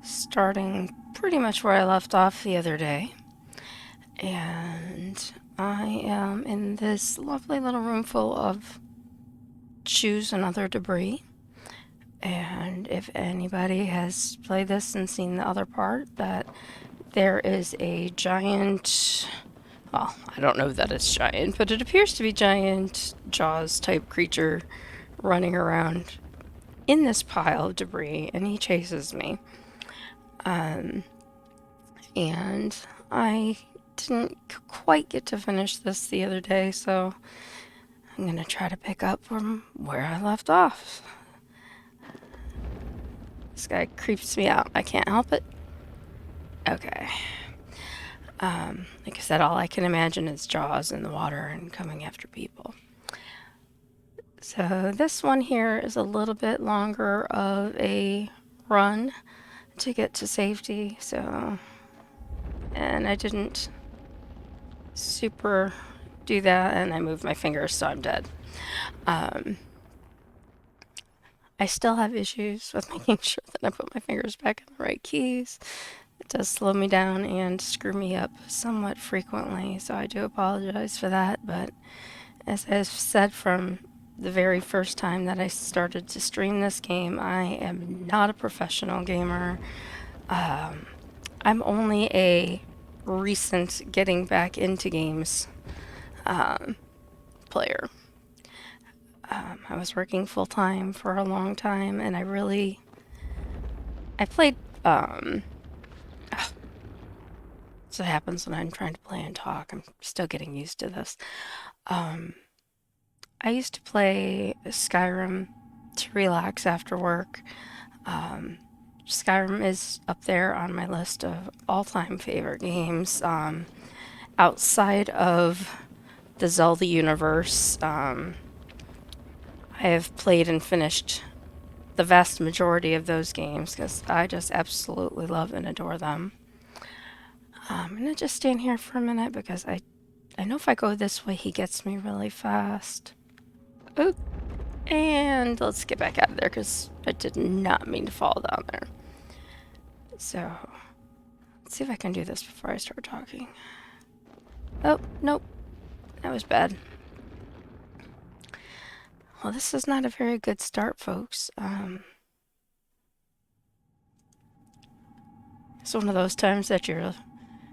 starting pretty much where I left off the other day. And I am in this lovely little room full of shoes and other debris. And if anybody has played this and seen the other part, that there is a giant, well, I don't know that it's giant, but it appears to be giant Jaws type creature running around in this pile of debris, and he chases me. Um, and I didn't quite get to finish this the other day, so I'm gonna try to pick up from where I left off. This guy creeps me out. I can't help it. Okay. Like I said, all I can imagine is Jaws in the water and coming after people. So this one here is a little bit longer of a run to get to safety. And I didn't super do that, and I moved my fingers, so I'm dead. I still have issues with making sure that I put my fingers back in the right keys. It does slow me down and screw me up somewhat frequently, so I do apologize for that. But as I've said from the very first time that I started to stream this game, I am not a professional gamer. I'm only a recent getting back into games player. I was working full time for a long time, and I played. So it happens when I'm trying to play and talk. I'm still getting used to this. I used to play Skyrim to relax after work. Skyrim is up there on my list of all-time favorite games. Outside of the Zelda universe, I have played and finished the vast majority of those games because I just absolutely love and adore them. I'm gonna just stand here for a minute because I know if I go this way, he gets me really fast. Oh, and let's get back out of there because I did not mean to fall down there. So, let's see if I can do this before I start talking. Oh, nope. That was bad. Well, this is not a very good start, folks. It's one of those times that you're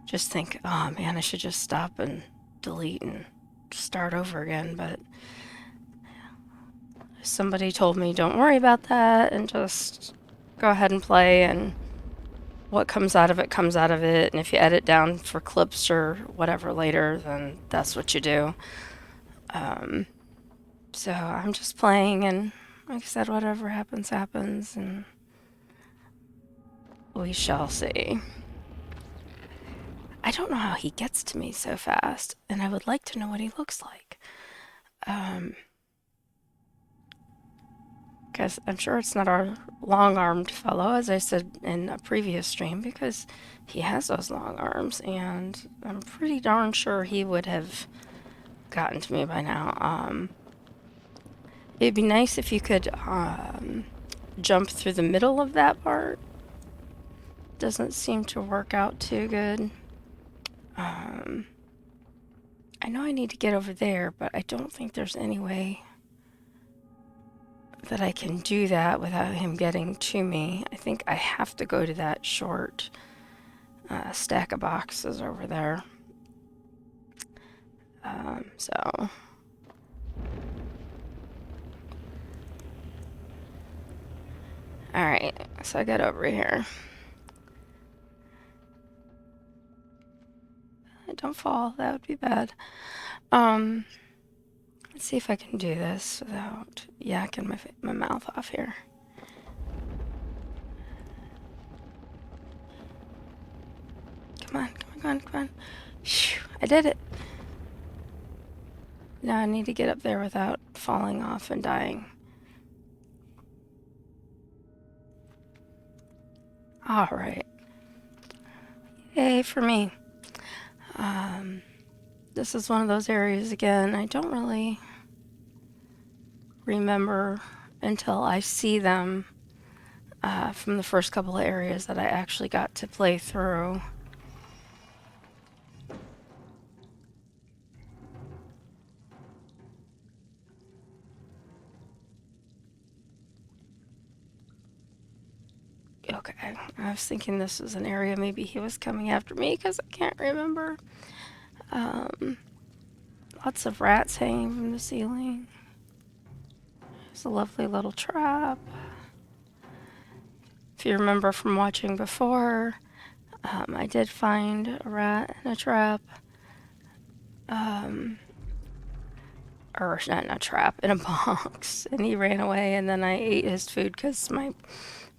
just think, oh man, I should just stop and delete and start over again. But somebody told me, don't worry about that and just go ahead and play, and what comes out of it comes out of it. And if you edit down for clips or whatever later, then that's what you do. So I'm just playing, and like I said, whatever happens, happens, and we shall see. I don't know how he gets to me so fast, and I would like to know what he looks like. Because I'm sure it's not our long-armed fellow, as I said in a previous stream, because he has those long arms, and I'm pretty darn sure he would have gotten to me by now. It'd be nice if you could jump through the middle of that part. Doesn't seem to work out too good. I know I need to get over there, but I don't think there's any way that I can do that without him getting to me. I think I have to go to that short stack of boxes over there. So alright, so I got over here. Don't fall, that would be bad. Let's see if I can do this without yakking my mouth off here. Come on, come on, come on. Phew, I did it. Now I need to get up there without falling off and dying. Alright. Yay for me. This is one of those areas again, I don't really remember until I see them from the first couple of areas that I actually got to play through. Okay, I was thinking this was an area maybe he was coming after me because I can't remember. Lots of rats hanging from the ceiling. There's a lovely little trap. If you remember from watching before, I did find a rat in a trap. Or not in a trap, in a box. And he ran away, and then I ate his food because my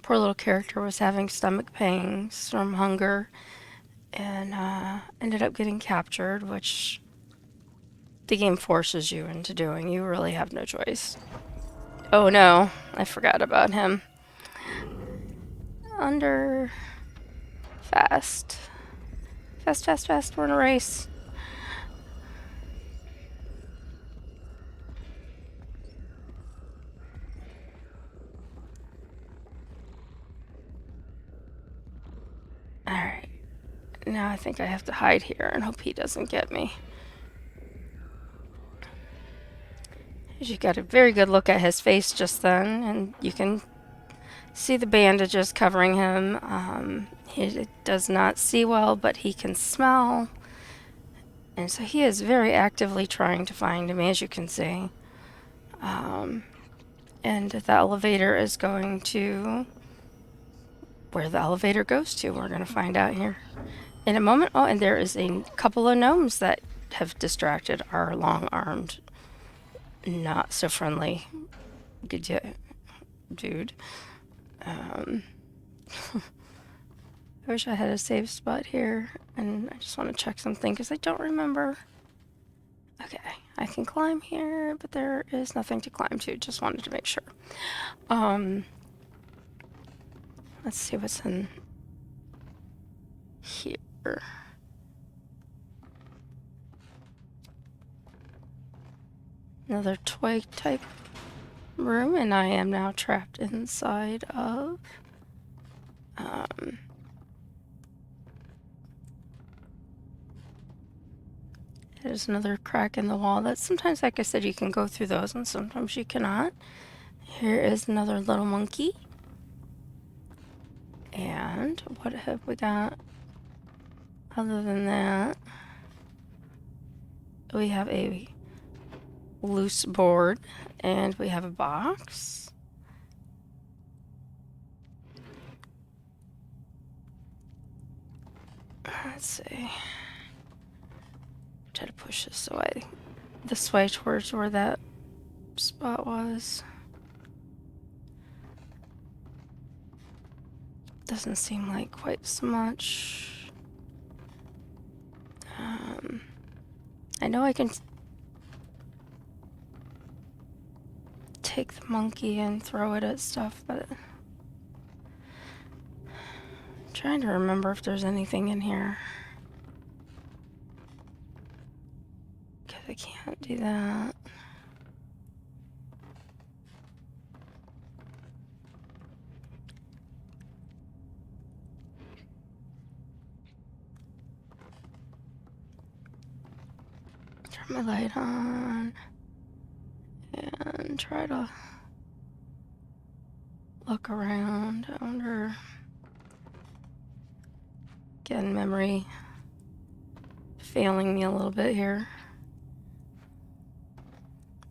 poor little character was having stomach pains from hunger. And ended up getting captured, which the game forces you into doing. You really have no choice. Oh no, I forgot about him. Under. Fast. Fast, fast, fast. We're in a race. Alright. Now I think I have to hide here and hope he doesn't get me. You got a very good look at his face just then, and you can see the bandages covering him. He does not see well, but he can smell. And so he is very actively trying to find me, as you can see. And the elevator is going to where the elevator goes to. We're going to find out here in a moment. Oh, and there is a couple of gnomes that have distracted our long-armed, not so friendly dude. I wish I had a save spot here, and I just want to check something because I don't remember. Okay, I can climb here, but there is nothing to climb to. Just wanted to make sure. Let's see what's in here. Another toy type room, and I am now trapped inside of there's another crack in the wall that sometimes, like I said, you can go through those and sometimes you cannot. Here is another little monkey. And what have we got other than that? We have a loose board and we have a box. Let's see. Try to push this way towards where that spot was. Doesn't seem like quite so much. I know I can take the monkey and throw it at stuff, but I'm trying to remember if there's anything in here. Because I can't do that. Turn my light on and try to look around. I wonder. Again, memory failing me a little bit here.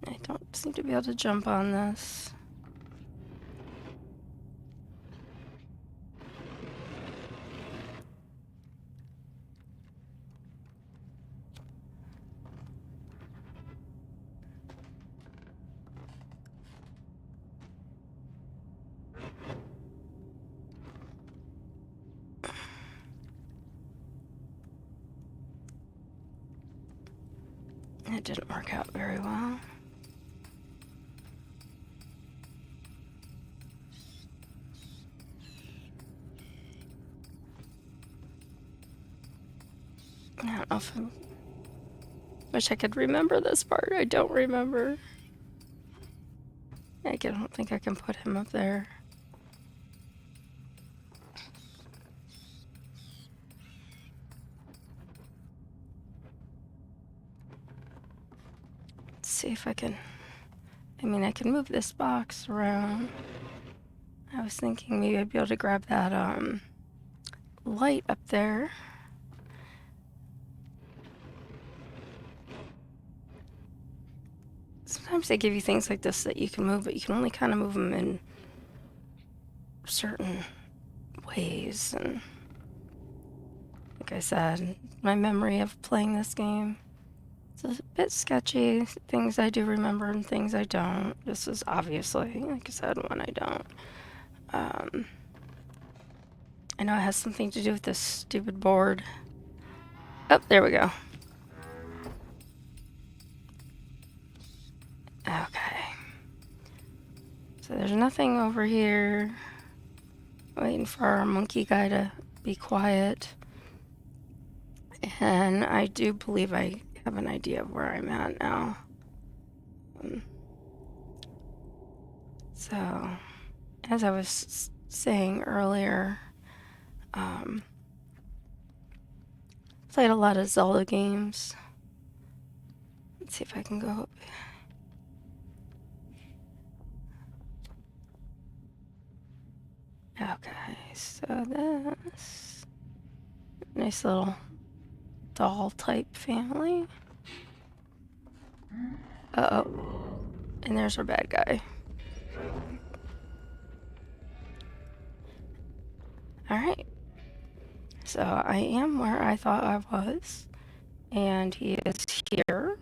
I don't seem to be able to jump on this. It didn't work out very well. I don't know if I wish I could remember this part. I don't remember. I don't think I can put him up there. see if I can... I mean, I can move this box around. I was thinking maybe I'd be able to grab that light up there. Sometimes they give you things like this that you can move, but you can only kind of move them in certain ways. And like I said, my memory of playing this game is a bit sketchy. Things I do remember and things I don't. This is obviously, like I said, one I don't. I know it has something to do with this stupid board. Oh, there we go. Okay. So there's nothing over here. Waiting for our monkey guy to be quiet. And I do believe I have an idea of where I'm at now. So, as I was saying earlier, played a lot of Zelda games. Let's see if I can go. Okay, so this nice little doll type family. Uh-oh. And there's our bad guy. Alright. So I am where I thought I was. And he is here.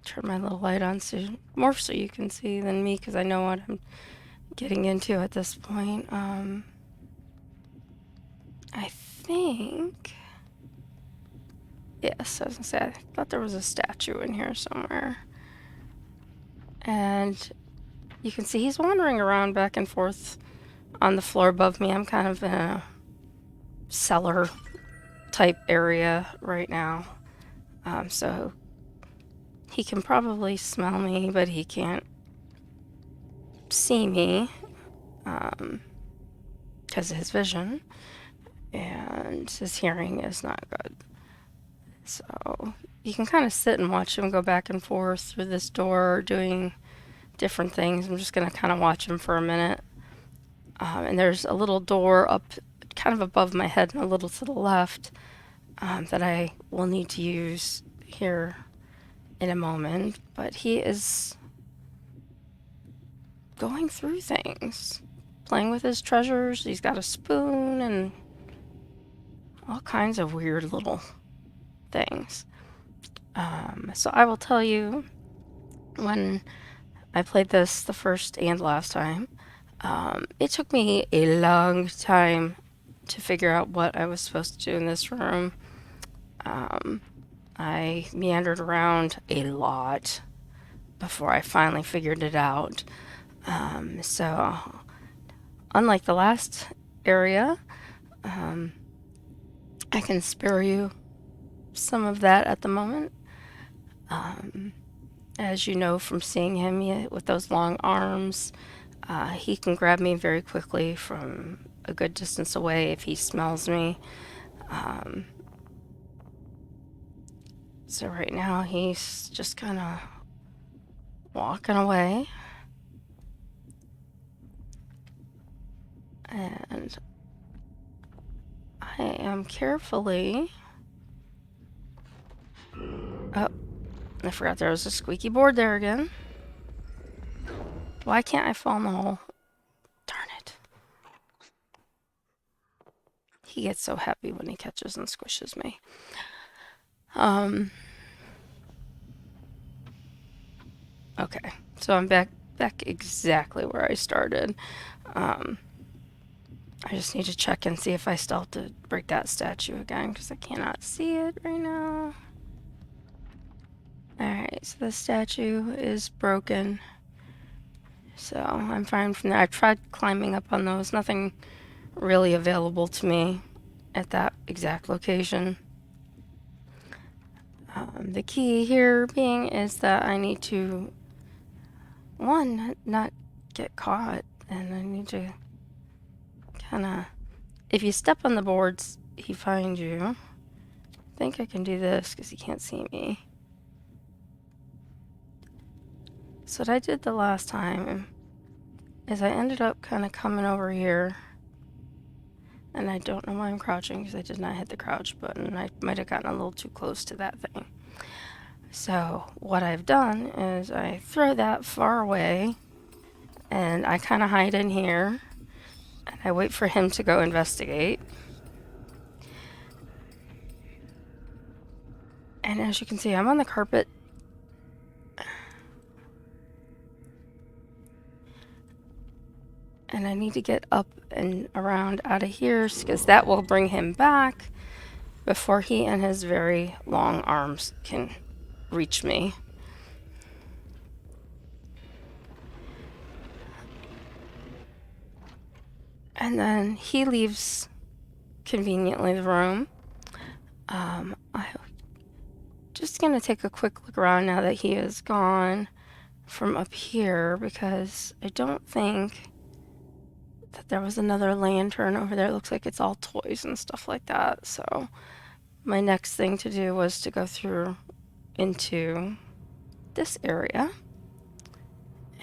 Turn my little light on more so you can see than me, because I know what I'm getting into at this point. I think... Yes, I was gonna say, I thought there was a statue in here somewhere. And you can see he's wandering around back and forth on the floor above me. I'm kind of in a cellar type area right now. So he can probably smell me, but he can't see me because of his vision, and his hearing is not good. So you can kind of sit and watch him go back and forth through this door doing different things. I'm just going to kind of watch him for a minute. And there's a little door up kind of above my head and a little to the left that I will need to use here in a moment. But he is going through things, playing with his treasures. He's got a spoon and all kinds of weird little things. So I will tell you, when I played this the first and last time, it took me a long time to figure out what I was supposed to do in this room. I meandered around a lot before I finally figured it out. So unlike the last area, I can spare you some of that at the moment. As you know from seeing him with those long arms, he can grab me very quickly from a good distance away if he smells me. So right now he's just kind of walking away. And I am carefully... Oh, I forgot there was a squeaky board there again. Why can't I fall in the hole? Darn it. He gets so happy when he catches and squishes me. Okay, so I'm back exactly where I started. I just need to check and see if I still have to break that statue again, because I cannot see it right now. Alright, so the statue is broken. So I'm fine from there. I tried climbing up on those. Nothing really available to me at that exact location. The key here being is that I need to, one, not get caught, and I need to kind of, if you step on the boards, he finds you. think I can do this because he can't see me. So what I did the last time is I ended up kind of coming over here, and I don't know why I'm crouching because I did not hit the crouch button. I might have gotten a little too close to that thing. So what I've done is I throw that far away, and I kind of hide in here, and I wait for him to go investigate. And as you can see, I'm on the carpet. And I need to get up and around out of here because that will bring him back before he and his very long arms can reach me. And then he leaves conveniently the room. I'm just going to take a quick look around now that he is gone from up here because I don't think that there was another lantern over there. It looks like it's all toys and stuff like that. So my next thing to do was to go through into this area.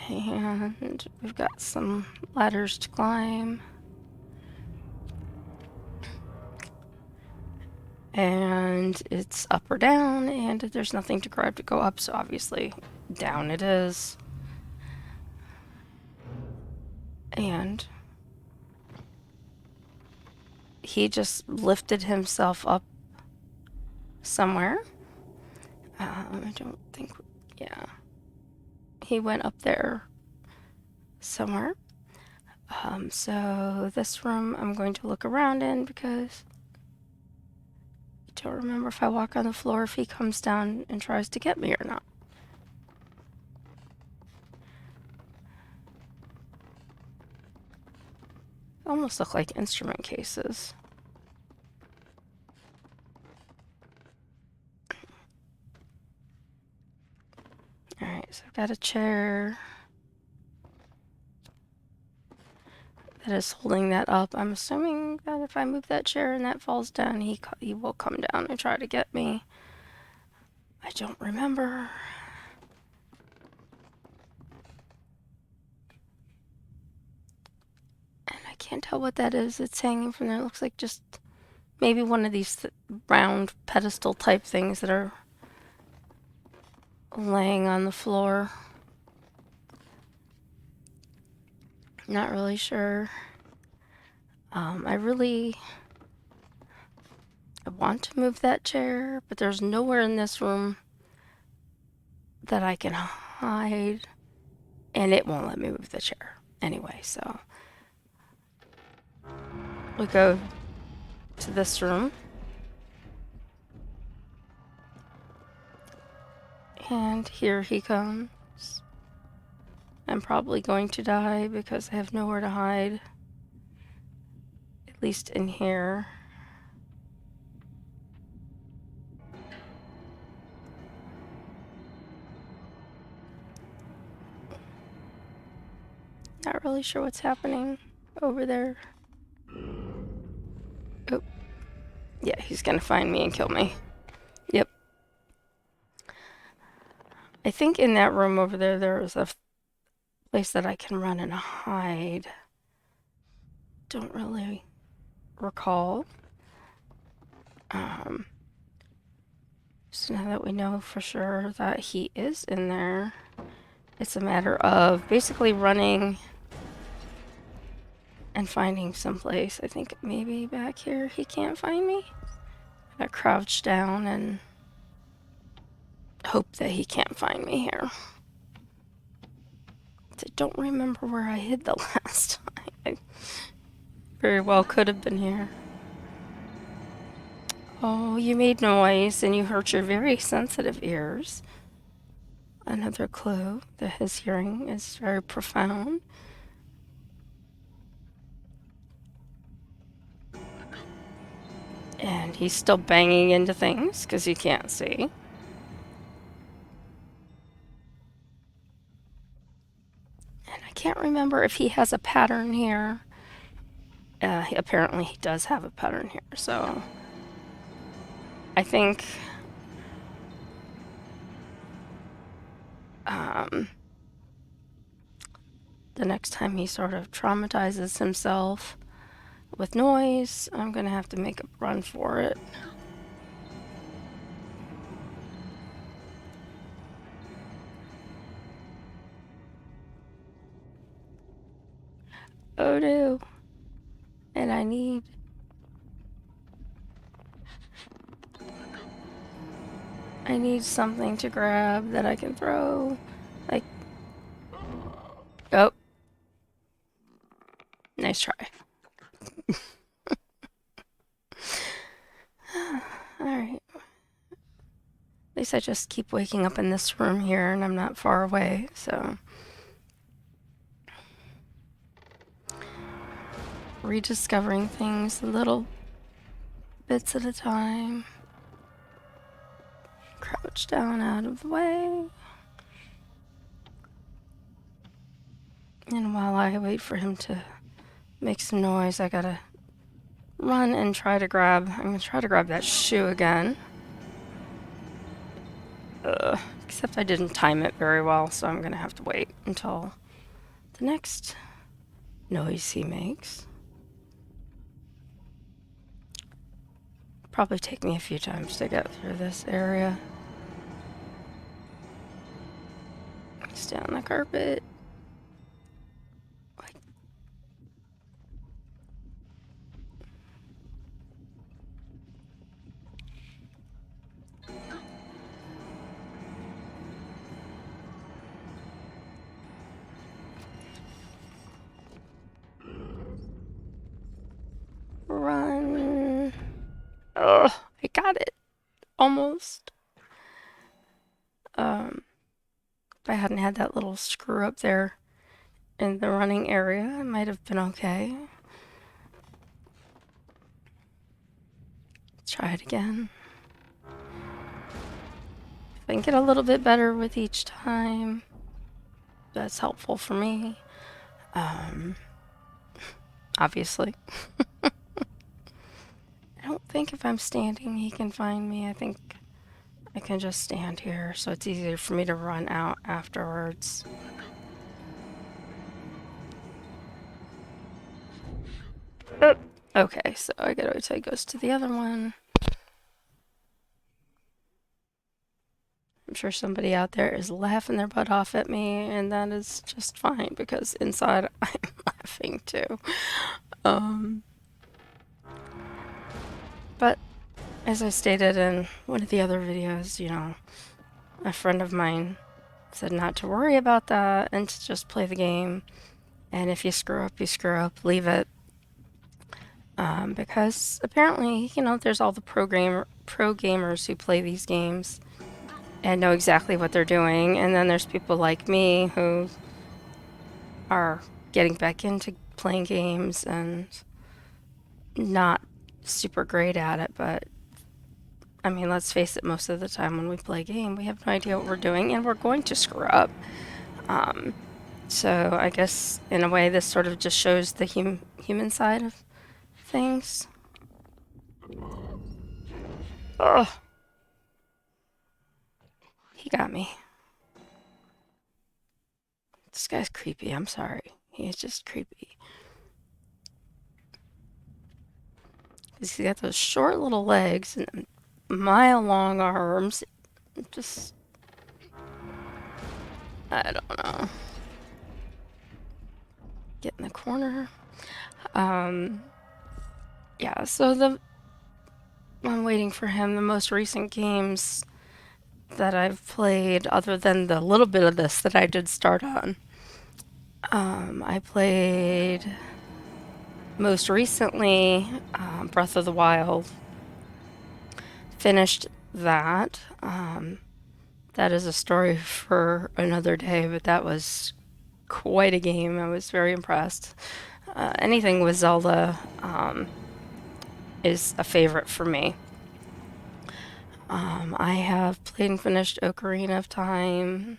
And we've got some ladders to climb. And it's up or down, and there's nothing to grab to go up, so obviously down it is. And he just lifted himself up somewhere. I don't think, yeah. He went up there somewhere. So this room I'm going to look around in because I don't remember if I walk on the floor if he comes down and tries to get me or not. Almost look like instrument cases. Alright, so I've got a chair that is holding that up. I'm assuming that if I move that chair and that falls down, he will come down and try to get me. I don't remember. And I can't tell what that is. It's hanging from there. It looks like just maybe one of these round pedestal type things that are laying on the floor. Not really sure. I want to move that chair, but there's nowhere in this room that I can hide, and it won't let me move the chair anyway, so we go to this room, and here he comes. I'm probably going to die because I have nowhere to hide, at least in here. Not really sure what's happening over there. Oh, yeah, he's gonna find me and kill me. Yep. I think in that room over there, there is a place that I can run and hide. Don't really recall. So now that we know for sure that he is in there, it's a matter of basically running and finding someplace. I think maybe back here he can't find me. I crouch down and hope that he can't find me here. I don't remember where I hid the last time. I very well could have been here. Oh, you made noise and you hurt your very sensitive ears. Another clue that his hearing is very profound. And he's still banging into things because he can't see. And I can't remember if he has a pattern here. Apparently he does have a pattern here, so I think the next time he sort of traumatizes himself with noise, I'm gonna have to make a run for it. Oh no. And I need something to grab that I can throw. Like, oh, nice try. Alright. At least I just keep waking up in this room here and I'm not far away, so. Rediscovering things little bits at a time. Crouch down out of the way. And while I wait for him to make some noise, I gotta run and try to grab. I'm gonna try to grab that shoe again. Except I didn't time it very well, so I'm gonna have to wait until the next noise he makes. Probably take me a few times to get through this area. Stay on the carpet. Run. Oh, I got it. Almost. If I hadn't had that little screw up there in the running area, it might have been okay. Let's try it again. If I can get a little bit better with each time, that's helpful for me. Obviously. I don't think if I'm standing he can find me. I think I can just stand here so it's easier for me to run out afterwards. Oh, okay, so I gotta wait till he goes to the other one. I'm sure somebody out there is laughing their butt off at me, and that is just fine because inside I'm laughing too. But as I stated in one of the other videos, a friend of mine said not to worry about that and to just play the game. And if you screw up, you screw up, leave it. Because apparently, there's all the pro gamers who play these games and know exactly what they're doing. And then there's people like me who are getting back into playing games and not super great at it. But, I mean, let's face it, most of the time when we play a game, we have no idea what we're doing and we're going to screw up. So I guess, in a way, this sort of just shows the human side of things. Ugh. He got me. This guy's creepy, I'm sorry. He's just creepy. He's got those short little legs and mile-long arms. Just... I don't know. Get in the corner. Yeah, so I'm waiting for him. The most recent games that I've played, other than the little bit of this that I did start on, I played most recently Breath of the Wild. Finished that. That is a story for another day, but that was quite a game. I was very impressed. Anything with Zelda is a favorite for me. I have played and finished Ocarina of Time.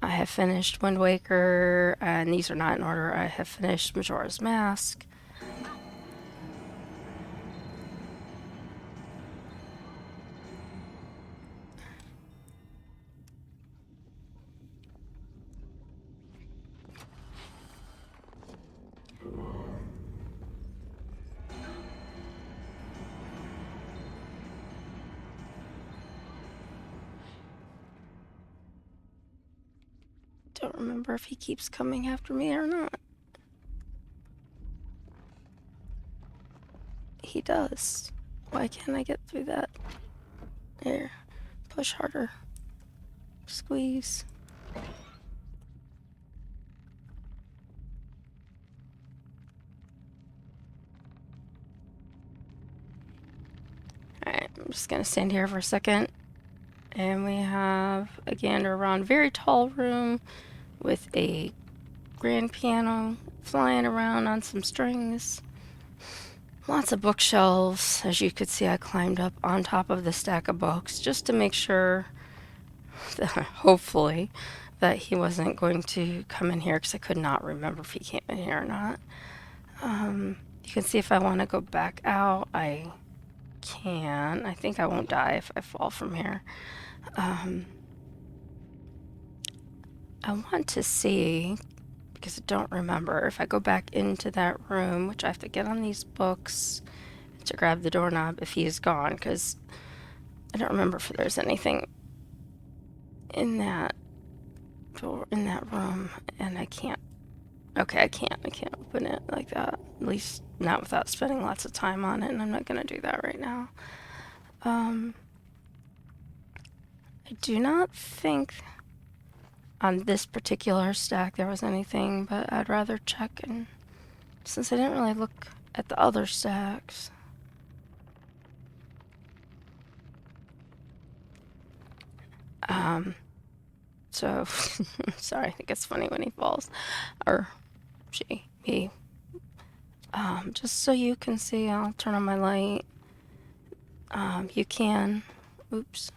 I have finished Wind Waker, and these are not in order. I have finished Majora's Mask. Don't remember if he keeps coming after me or not. He does. Why can't I get through that? There. Push harder. Squeeze. Alright, I'm just gonna stand here for a second. And we have a gander around. Very tall room with a grand piano flying around on some strings. Lots of bookshelves. As you could see, I climbed up on top of the stack of books just to make sure that, hopefully, that he wasn't going to come in here, because I could not remember if he came in here or not. You can see if I want to go back out, I can. I think I won't die if I fall from here. I want to see, because I don't remember, if I go back into that room, which I have to get on these books to grab the doorknob, if he is gone, because I don't remember if there's anything in that door, in that room, and I can't. Okay, I can't open it like that. At least not without spending lots of time on it, and I'm not going to do that right now. I do not think on this particular stack there was anything, but I'd rather check, and since I didn't really look at the other stacks. So, sorry, I think it's funny when he falls. Or he. Just so you can see, I'll turn on my light. You can, oops,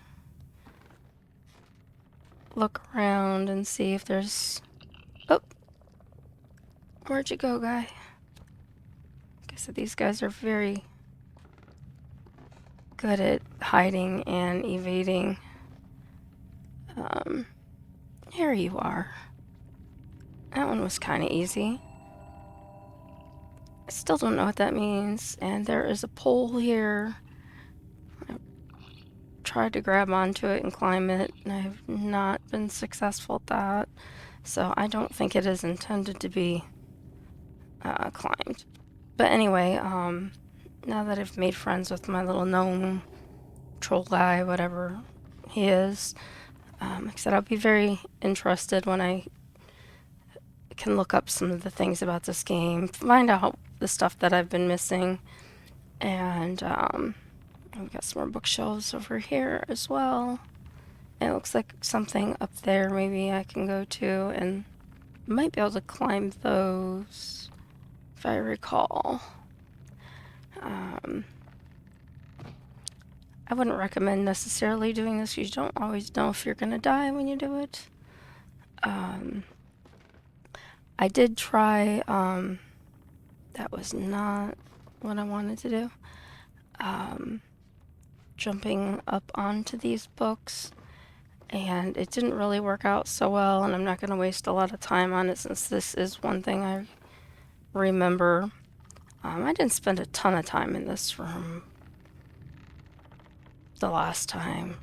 look around and see if there's, oh, where'd you go, guy? Like I said, these guys are very good at hiding and evading. Here you are. That one was kind of easy. I still don't know what that means. And there is a pole here. I tried to grab onto it and climb it, and I have not been successful at that. So I don't think it is intended to be climbed. But anyway, now that I've made friends with my little gnome troll guy, whatever he is, like I said, I'll be very interested when I can look up some of the things about this game, find out the stuff that I've been missing, and we've got some more bookshelves over here as well. It looks like something up there maybe I can go to, and might be able to climb those, if I recall. I wouldn't recommend necessarily doing this. You don't always know if you're going to die when you do it. I did try, that was not what I wanted to do. Jumping up onto these books, and it didn't really work out so well, and I'm not going to waste a lot of time on it since this is one thing I remember. I didn't spend a ton of time in this room the last time.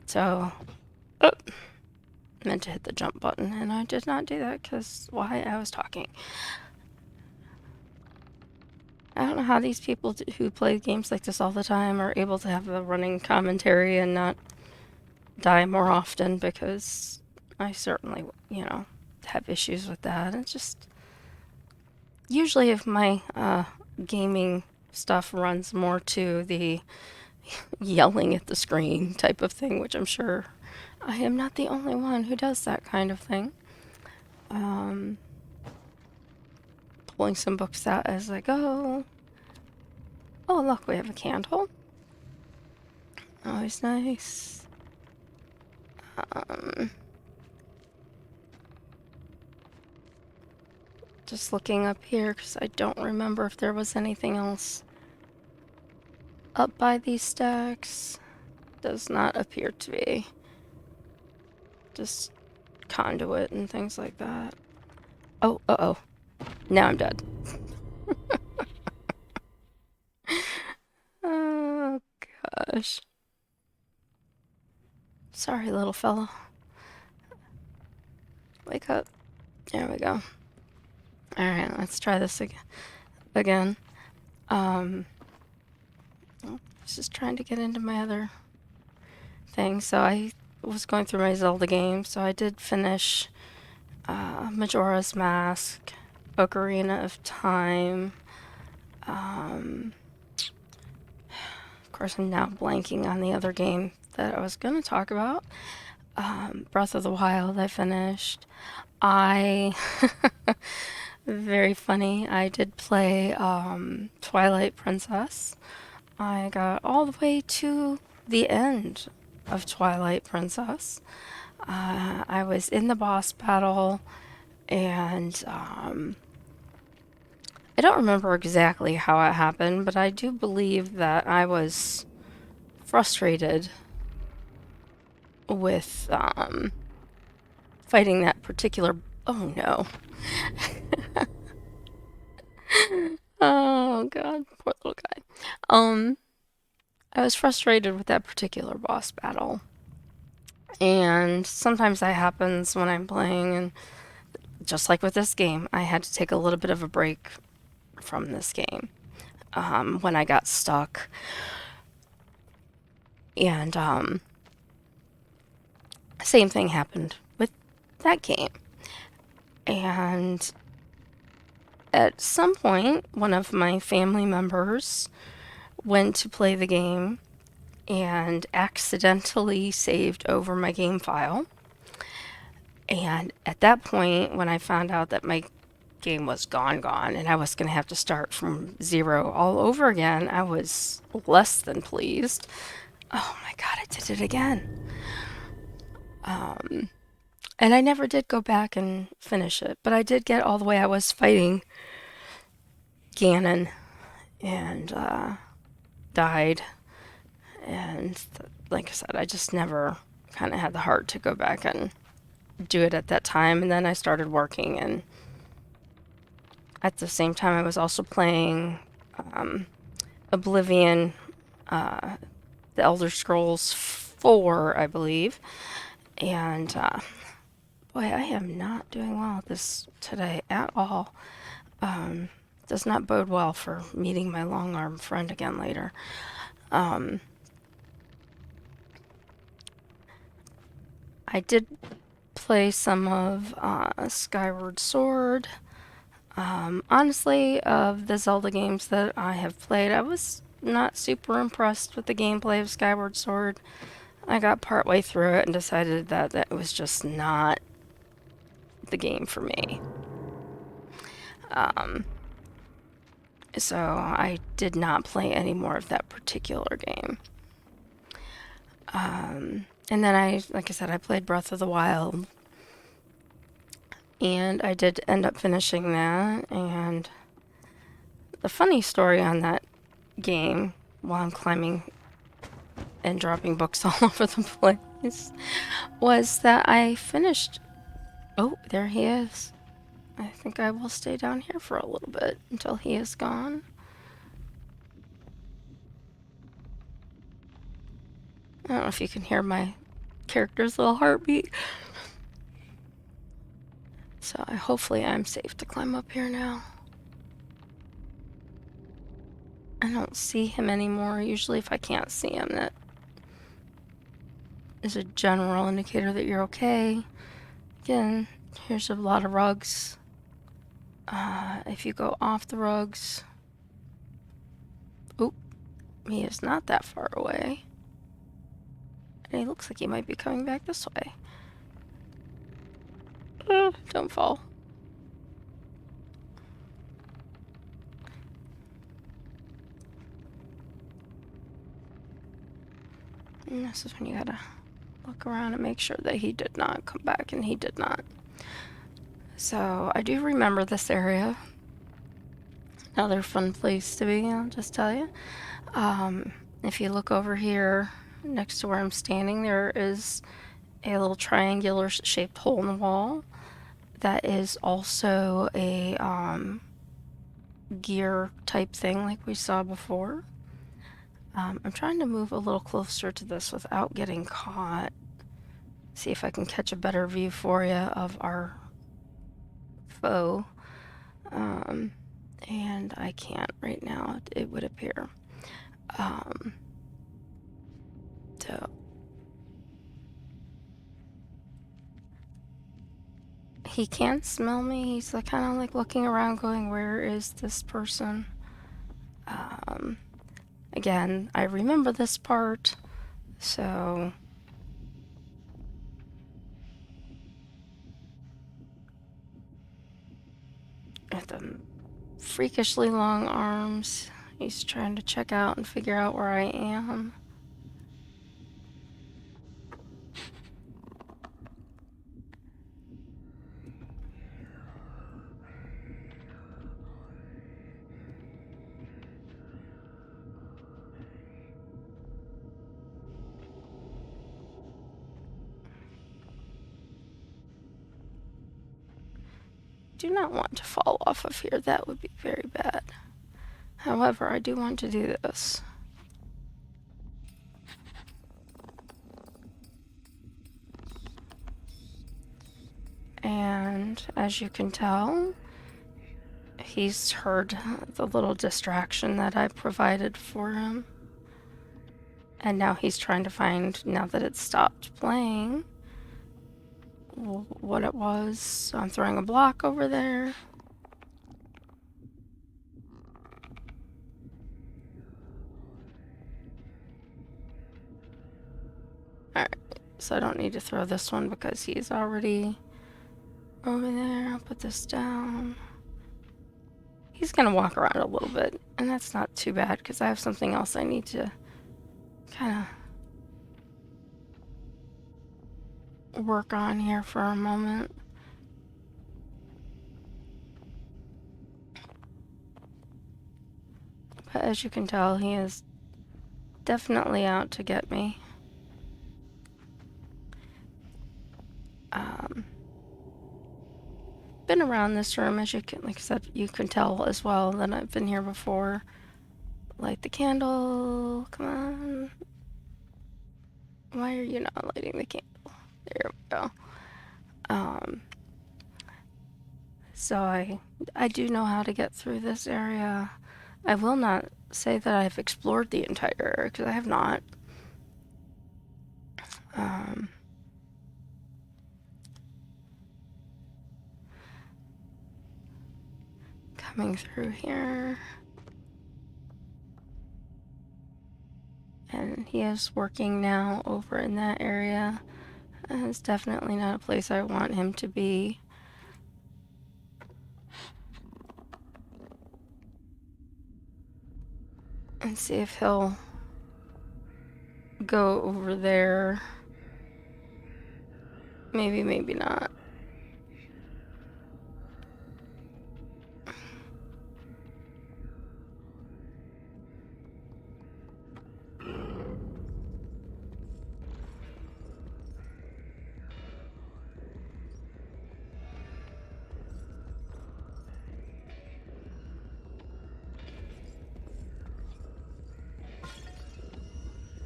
So, meant to hit the jump button, and I did not do that because why? I was talking. I don't know how these people who play games like this all the time are able to have a running commentary and not die more often, because I certainly, have issues with that. It's just, usually if my gaming stuff runs more to the yelling at the screen type of thing, which I'm sure I am not the only one who does that kind of thing. Pulling some books out as I go. Oh, look, we have a candle. Always nice. Just looking up here because I don't remember if there was anything else up by these stacks. Does not appear to be. Just conduit and things like that. Oh, uh-oh. Now I'm dead. Oh, gosh. Sorry, little fella. Wake up. There we go. Alright, let's try this again. Just trying to get into my other thing. So I was going through my Zelda games, so I did finish Majora's Mask, Ocarina of Time. Of course, I'm now blanking on the other game that I was going to talk about. Breath of the Wild, I finished. Very funny, I did play Twilight Princess. I got all the way to the end of Twilight Princess. I was in the boss battle, and I don't remember exactly how it happened, but I do believe that I was frustrated with fighting that particular. Oh no. Oh god, poor little guy. I was frustrated with that particular boss battle. And sometimes that happens when I'm playing, and just like with this game, I had to take a little bit of a break from this game when I got stuck. And same thing happened with that game. And at some point, one of my family members went to play the game and accidentally saved over my game file. And at that point, when I found out that my game was gone, and I was going to have to start from zero all over again, I was less than pleased. Oh my god, I did it again. And I never did go back and finish it, but I did get all the way. I was fighting Ganon and died. And like I said, I just never kind of had the heart to go back and do it at that time. And then I started working, and at the same time, I was also playing Oblivion, The Elder Scrolls 4, I believe. And boy, I am not doing well at this today at all. Does not bode well for meeting my long-arm friend again later. I did play some of Skyward Sword. Honestly, of the Zelda games that I have played, I was not super impressed with the gameplay of Skyward Sword. I got partway through it and decided that that was just not the game for me. So I did not play any more of that particular game. And then like I said, I played Breath of the Wild. And I did end up finishing that. And the funny story on that game, while I'm climbing and dropping books all over the place, was that I finished. Oh, there he is. I think I will stay down here for a little bit until he is gone. I don't know if you can hear my character's little heartbeat. So hopefully I'm safe to climb up here now. I don't see him anymore. Usually if I can't see him, that is a general indicator that you're okay. Again, here's a lot of rugs. If you go off the rugs... Oop, he is not that far away. And he looks like he might be coming back this way. Don't fall. And this is when you gotta look around and make sure that he did not come back, and he did not. So I do remember this area. Another fun place to be, I'll just tell you. If you look over here next to where I'm standing, there is a little triangular shaped hole in the wall. That is also a gear type thing like we saw before. I'm trying to move a little closer to this without getting caught. see if I can catch a better view for you of our foe. And I can't right now, it would appear. So he can't smell me. He's like kind of like looking around going, where is this person? Again, I remember this part, so with the freakishly long arms, he's trying to check out and figure out where I am. Do not want to fall off of here. That would be very bad. However, I do want to do this. And as you can tell, he's heard the little distraction that I provided for him. And now he's trying to find, now that it's stopped playing, what it was. So I'm throwing a block over there. Alright, so I don't need to throw this one because he's already over there. I'll put this down. He's gonna walk around a little bit, and that's not too bad because I have something else I need to kind of work on here for a moment. But as you can tell, he is definitely out to get me. Been around this room, as you can, like I said, you can tell as well that I've been here before. Light the candle. Come on. Why are you not lighting the candle? There we go. So I do know how to get through this area. I will not say that I've explored the entire area, because I have not. Coming through here. And he is working now over in that area. It's definitely not a place I want him to be. And see if he'll go over there. Maybe, maybe not.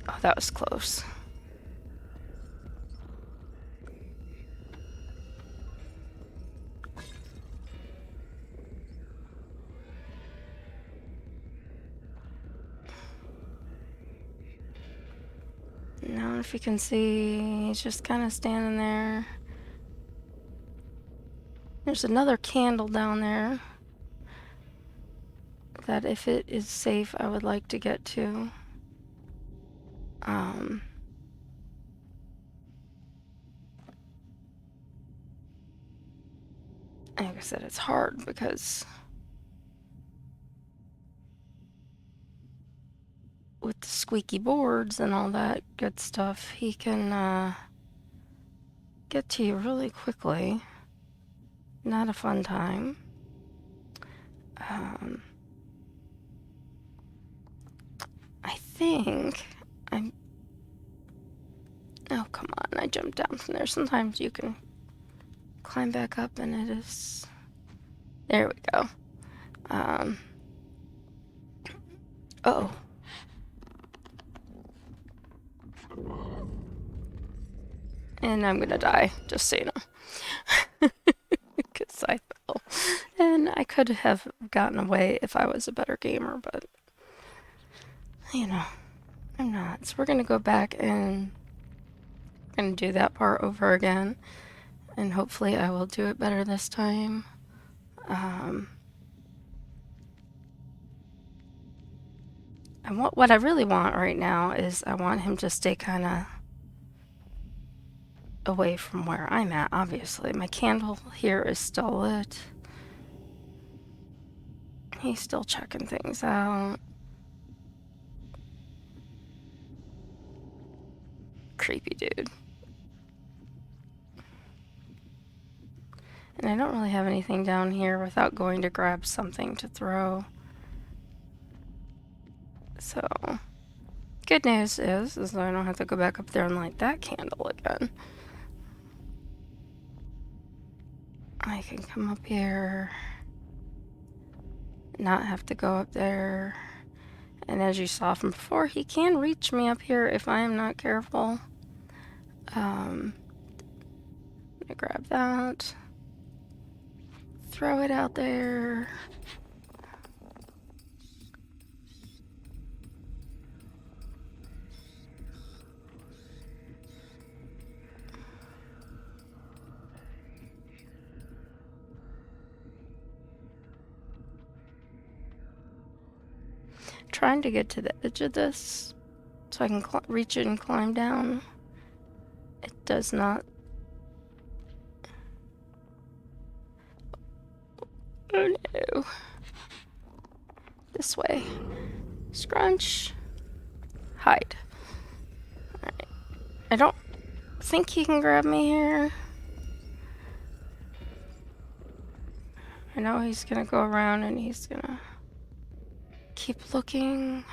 Oh, that was close. Now, if you can see, he's just kind of standing there. There's another candle down there that, if it is safe, I would like to get to. Like I said, it's hard because with the squeaky boards and all that good stuff, he can get to you really quickly. Not a fun time. I think I'm... Oh, come on, I jumped down from there. Sometimes you can climb back up and it is... There we go. Uh-oh. And I'm gonna die, just so you know. Because I fell. And I could have gotten away if I was a better gamer, but, you know, I'm not. So we're gonna go back and gonna do that part over again. And hopefully I will do it better this time. And what I really want right now is I want him to stay kind of away from where I'm at, obviously. My candle here is still lit. He's still checking things out. Creepy dude. And I don't really have anything down here without going to grab something to throw. So, good news is I don't have to go back up there and light that candle again. I can come up here, not have to go up there. And as you saw from before, he can reach me up here if I am not careful. I'm gonna grab that, throw it out there. Trying to get to the edge of this so I can reach it and climb down. It does not. Oh no. This way. Scrunch. Hide. Alright. I don't think he can grab me here. I know he's gonna go around and he's gonna keep looking.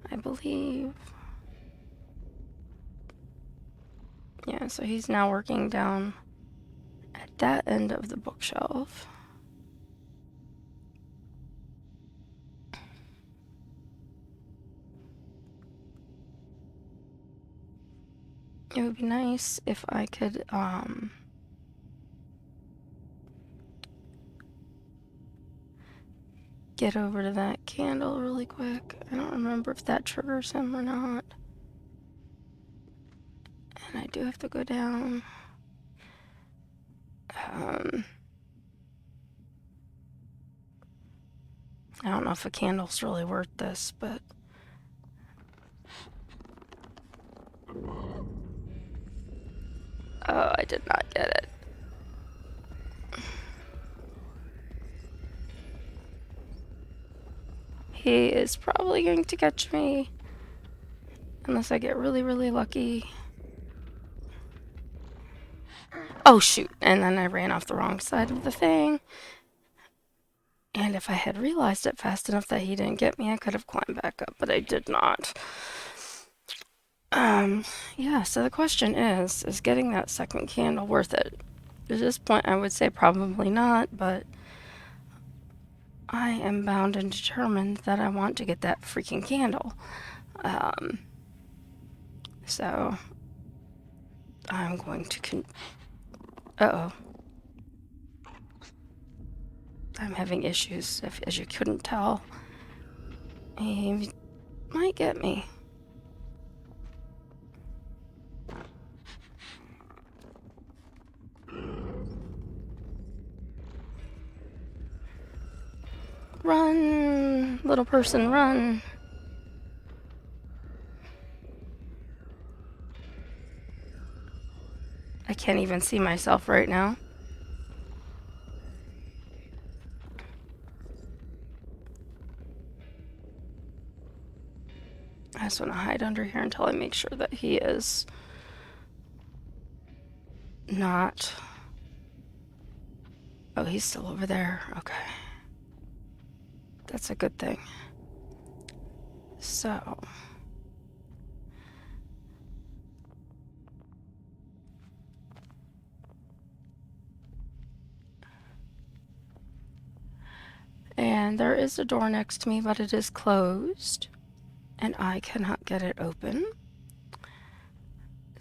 I believe. Yeah, so he's now working down at that end of the bookshelf. It would be nice if I could, get over to that candle really quick. I don't remember if that triggers him or not. And I do have to go down. I don't know if a candle's really worth this, but... Oh, I did not get it. He is probably going to catch me. Unless I get really, really lucky. Oh, shoot. And then I ran off the wrong side of the thing. And if I had realized it fast enough that he didn't get me, I could have climbed back up, but I did not. Yeah, so the question is getting that second candle worth it? At this point, I would say probably not, but I am bound and determined that I want to get that freaking candle. So I'm going to uh-oh. I'm having issues, as you couldn't tell. He might get me. Run, little person, run. I can't even see myself right now. I just want to hide under here until I make sure that he is not... Oh, he's still over there. Okay. That's a good thing. So... And there is a door next to me, but it is closed. And I cannot get it open.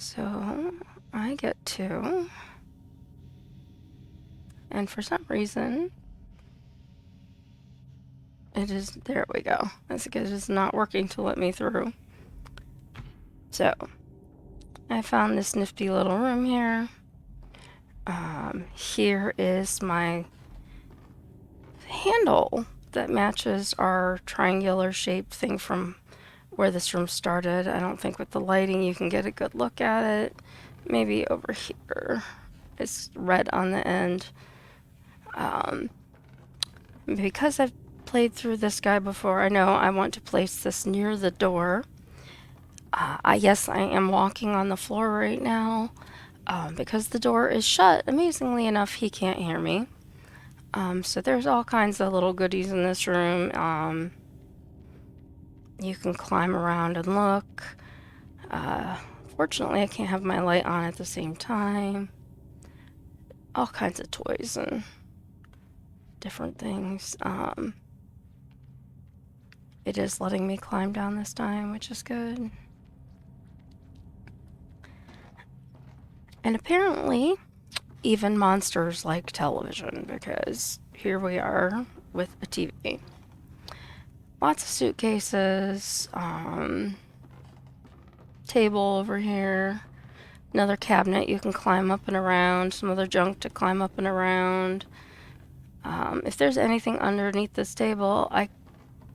So I get to, and for some reason, there we go. It is not working to let me through. So I found this nifty little room here. Here is my handle that matches our triangular shaped thing from where this room started. I don't think with the lighting you can get a good look at it. Maybe over here. It's red on the end. Because I've played through this guy before, I know I want to place this near the door. Yes, I am walking on the floor right now. Because the door is shut, amazingly enough, he can't hear me. So there's all kinds of little goodies in this room. You can climb around and look. Fortunately, I can't have my light on at the same time. All kinds of toys and different things. It is letting me climb down this time, which is good. And apparently, even monsters like television, because here we are with a TV. Lots of suitcases, table over here, another cabinet you can climb up and around, some other junk to climb up and around. If there's anything underneath this table, I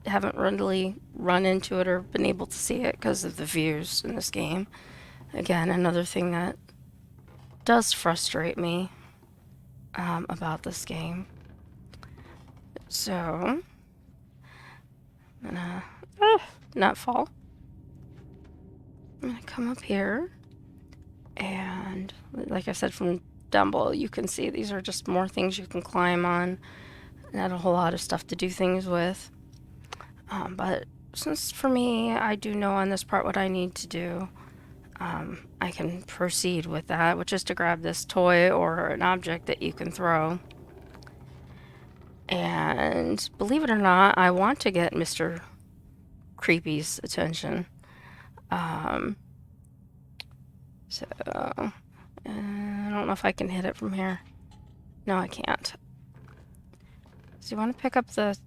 haven't really run into it or been able to see it because of the views in this game. Again, another thing that does frustrate me about this game. So, I'm gonna not fall. I'm gonna come up here, and like I said, from down below you can see these are just more things you can climb on. Not a whole lot of stuff to do things with. But since for me, I do know on this part what I need to do, I can proceed with that, which is to grab this toy or an object that you can throw. And believe it or not, I want to get Mr. Creepy's attention. So, I don't know if I can hit it from here. No, I can't. So you want to pick up the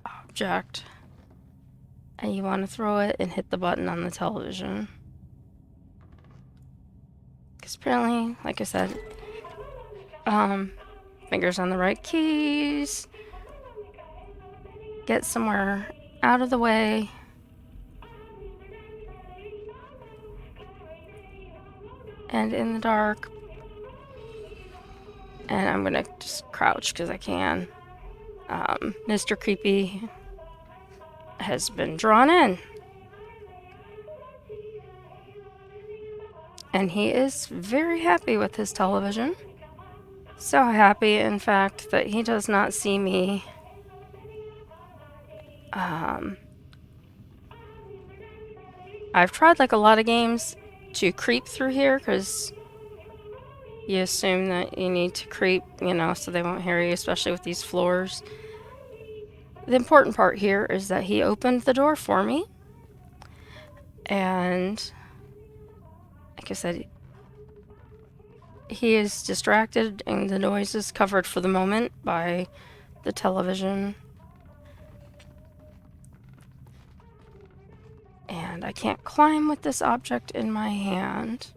object, and you want to throw it and hit the button on the television. Because apparently, like I said, fingers on the right keys, get somewhere out of the way, and in the dark, and I'm gonna just crouch because I can. Mr. Creepy has been drawn in, and he is very happy with his television. So happy, in fact, that he does not see me. I've tried like a lot of games to creep through here because you assume that you need to creep, so they won't hear you, especially with these floors. The important part here is that he opened the door for me, and like I said, he is distracted and the noise is covered for the moment by the television. And I can't climb with this object in my hand.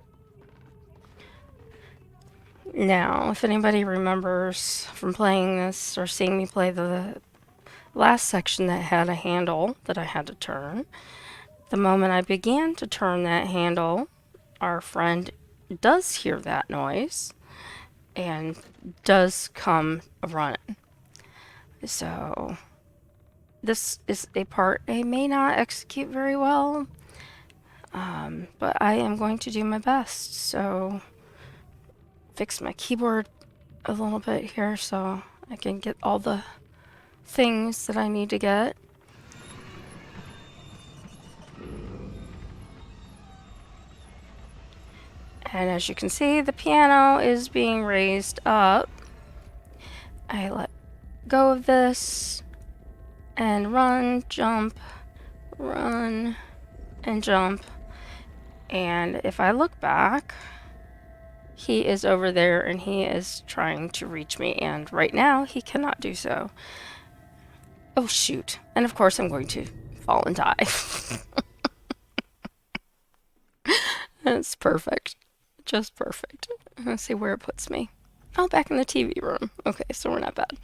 Now, if anybody remembers from playing this or seeing me play the last section that had a handle that I had to turn, the moment I began to turn that handle, our friend does hear that noise and does come running. So this is a part I may not execute very well, but I am going to do my best. So fix my keyboard a little bit here so I can get all the things that I need to get. And as you can see, the piano is being raised up. I let go of this and run, jump, and jump. And if I look back, he is over there and he is trying to reach me. And right now, he cannot do so. Oh, shoot. And of course, I'm going to fall and die. It's perfect. Just perfect. Let's see where it puts me. Oh, back in the TV room. Okay, so we're not bad.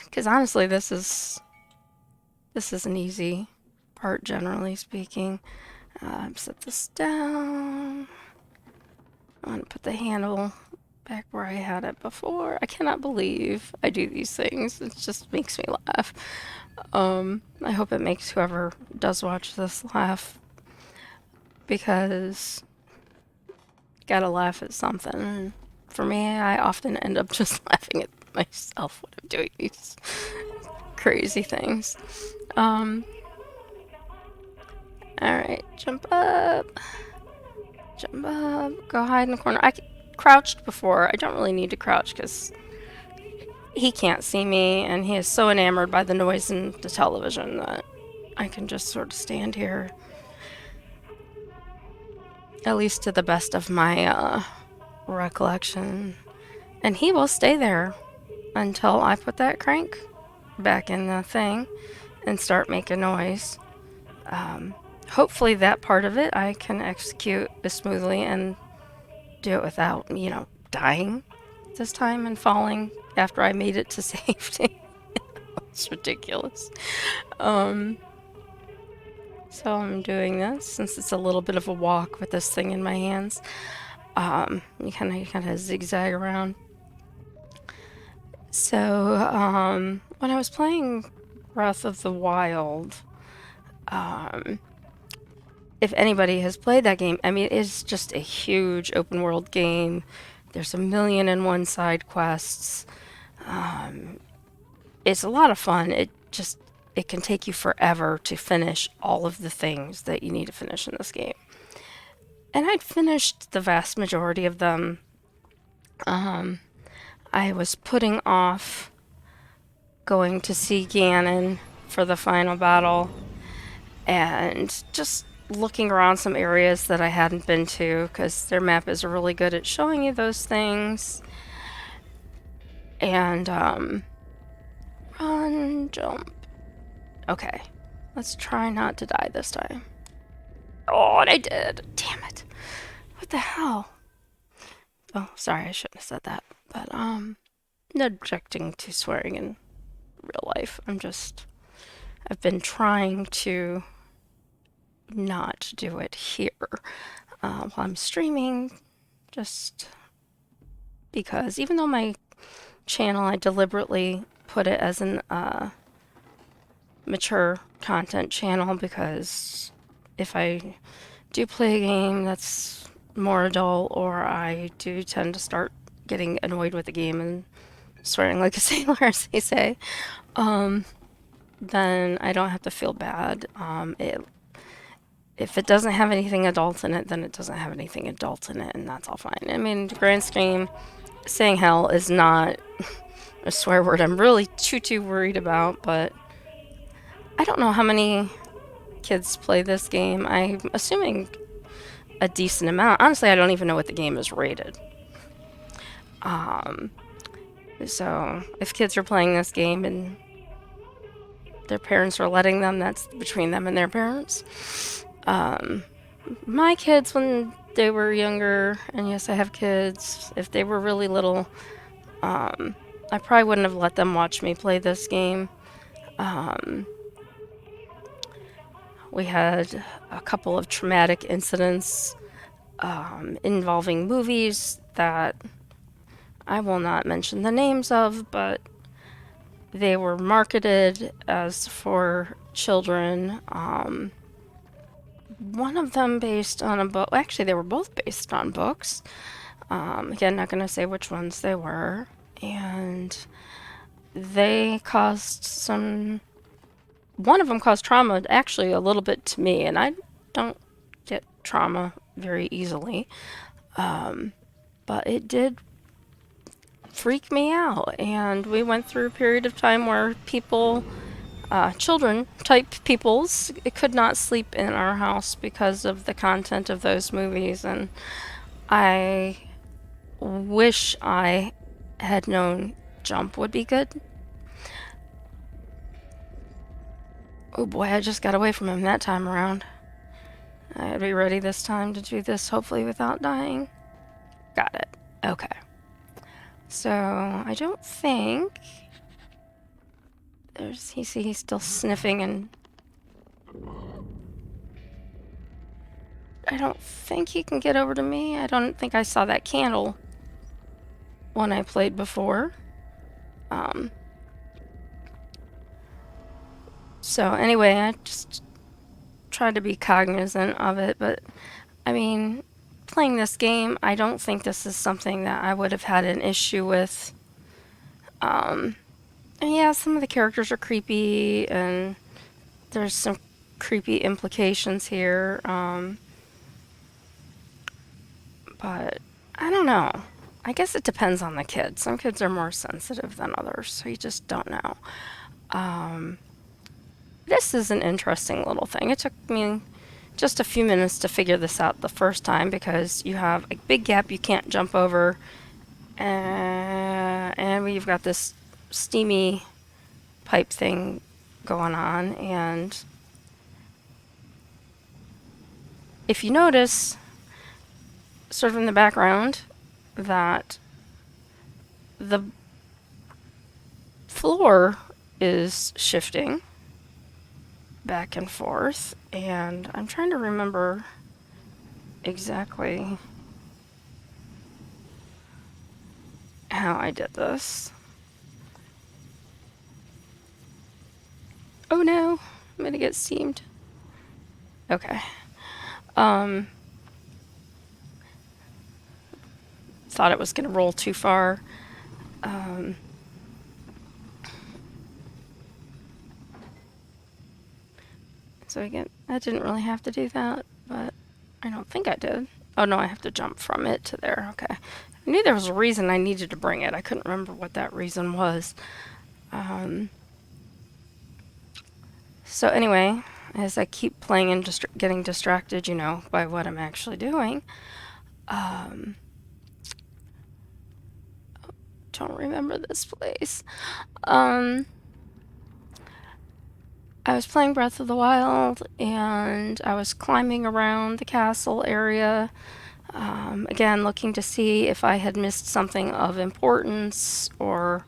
Because honestly, this is an easy part, generally speaking. Set this down. I'm going to put the handle back where I had it before. I cannot believe I do these things. It just makes me laugh. I hope it makes whoever does watch this laugh, because gotta laugh at something. And for me, I often end up just laughing at myself when I'm doing these crazy things. Alright, jump up. Jump up. Go hide in the corner. I crouched before. I don't really need to crouch because he can't see me, and he is so enamored by the noise in the television that I can just sort of stand here. At least to the best of my recollection. And he will stay there until I put that crank back in the thing and start making noise. Hopefully that part of it I can execute smoothly and do it without, dying this time and falling after I made it to safety. It's ridiculous. So I'm doing this since it's a little bit of a walk with this thing in my hands. You kind of zigzag around. So when I was playing Breath of the Wild, if anybody has played that game, I mean, it's just a huge open world game. There's 1,000,001 side quests. It's a lot of fun. It can take you forever to finish all of the things that you need to finish in this game. And I'd finished the vast majority of them. I was putting off going to see Ganon for the final battle and just looking around some areas that I hadn't been to, because their map is really good at showing you those things. And run, jump. Okay, let's try not to die this time. Oh, and I did. Damn it. What the hell? Oh, sorry, I shouldn't have said that. But not objecting to swearing in real life. I've been trying to not do it here while I'm streaming, just because even though my channel, I deliberately put it as an mature content channel, because if I do play a game that's more adult, or I do tend to start getting annoyed with the game and swearing like a sailor, as they say, then I don't have to feel bad. If it doesn't have anything adult in it, then it doesn't have anything adult in it, and that's all fine. I mean, the grand scheme, saying hell is not a swear word I'm really too worried about, but I don't know how many kids play this game. I'm assuming a decent amount. Honestly, I don't even know what the game is rated. So if kids are playing this game and their parents are letting them, that's between them and their parents. My kids, when they were younger, and yes, I have kids, if they were really little, I probably wouldn't have let them watch me play this game. We had a couple of traumatic incidents involving movies that I will not mention the names of, but they were marketed as for children. One of them based on a book. Actually, they were both based on books. Again, not going to say which ones they were. And they caused some... One of them caused trauma, actually, a little bit to me. And I don't get trauma very easily. But it did freak me out. And we went through a period of time where people children type peoples could not sleep in our house because of the content of those movies, and I wish I had known jump would be good. Oh boy, I just got away from him that time around. I'd be ready this time to do this, hopefully without dying. Got it. Okay. So, I don't think... he's still sniffing, and... I don't think he can get over to me. I don't think I saw that candle when I played before. So anyway, I just tried to be cognizant of it, but I mean, playing this game, I don't think this is something that I would have had an issue with. And yeah, some of the characters are creepy, and there's some creepy implications here. But I don't know. I guess it depends on the kid. Some kids are more sensitive than others, so you just don't know. This is an interesting little thing. It took me just a few minutes to figure this out the first time because you have a big gap you can't jump over, and we've got this steamy pipe thing going on, and if you notice, sort of in the background, that the floor is shifting back and forth, and I'm trying to remember exactly how I did this. Oh no, I'm gonna get steamed. Okay. Thought it was gonna roll too far. So again, I didn't really have to do that, but I don't think I did. Oh no, I have to jump from it to there. Okay. I knew there was a reason I needed to bring it. I couldn't remember what that reason was. So anyway, as I keep playing and just getting distracted, you know, by what I'm actually doing, don't remember this place. I was playing Breath of the Wild, and I was climbing around the castle area, again, looking to see if I had missed something of importance or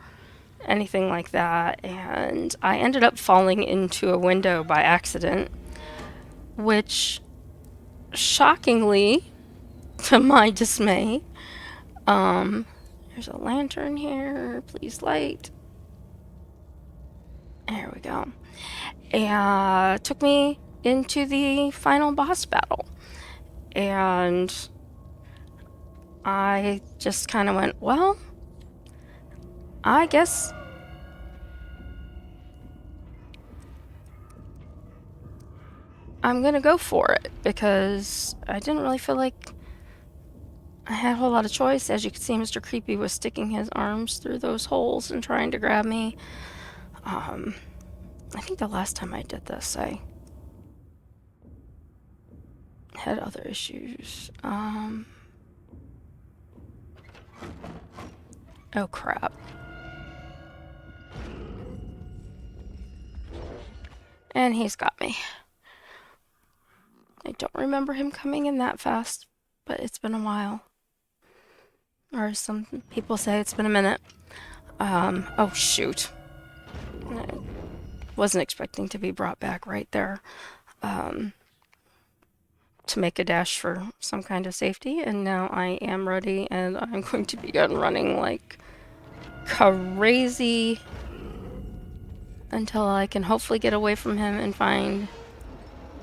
anything like that, and I ended up falling into a window by accident, which, shockingly, to my dismay, there's a lantern here, please light. There we go. And took me into the final boss battle. And I just kind of went, well, I guess I'm gonna go for it, because I didn't really feel like I had a whole lot of choice. As you can see, Mr. Creepy was sticking his arms through those holes and trying to grab me. I think the last time I did this, I had other issues. Oh crap. And he's got me. I don't remember him coming in that fast, but it's been a while. Or some people say it's been a minute. Oh shoot. I wasn't expecting to be brought back right there. To make a dash for some kind of safety, and now I am ready, and I'm going to begin running like crazy until I can hopefully get away from him and find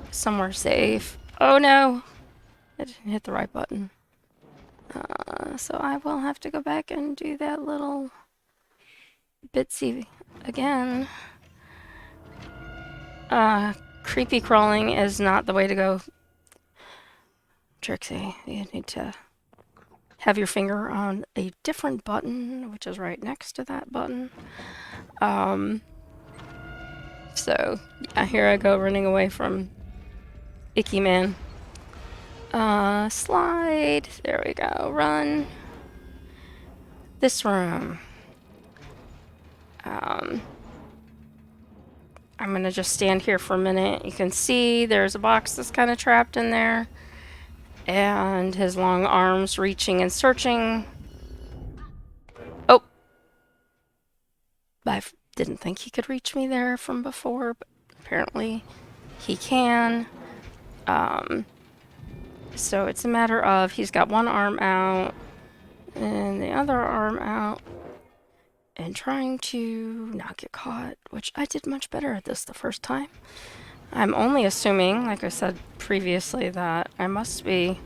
somewhere safe. Oh no! I didn't hit the right button. So I will have to go back and do that little bitsy again. Creepy crawling is not the way to go, Trixie. You need to have your finger on a different button, which is right next to that button. So, yeah, here I go running away from Icky Man. Slide. There we go. Run. This room. I'm gonna just stand here for a minute. You can see there's a box that's kind of trapped in there. And his long arms reaching and searching. Oh! I didn't think he could reach me there from before, but apparently he can. So it's a matter of he's got one arm out and the other arm out and trying to not get caught, which I did much better at this the first time. I'm only assuming, like I said previously, that I must be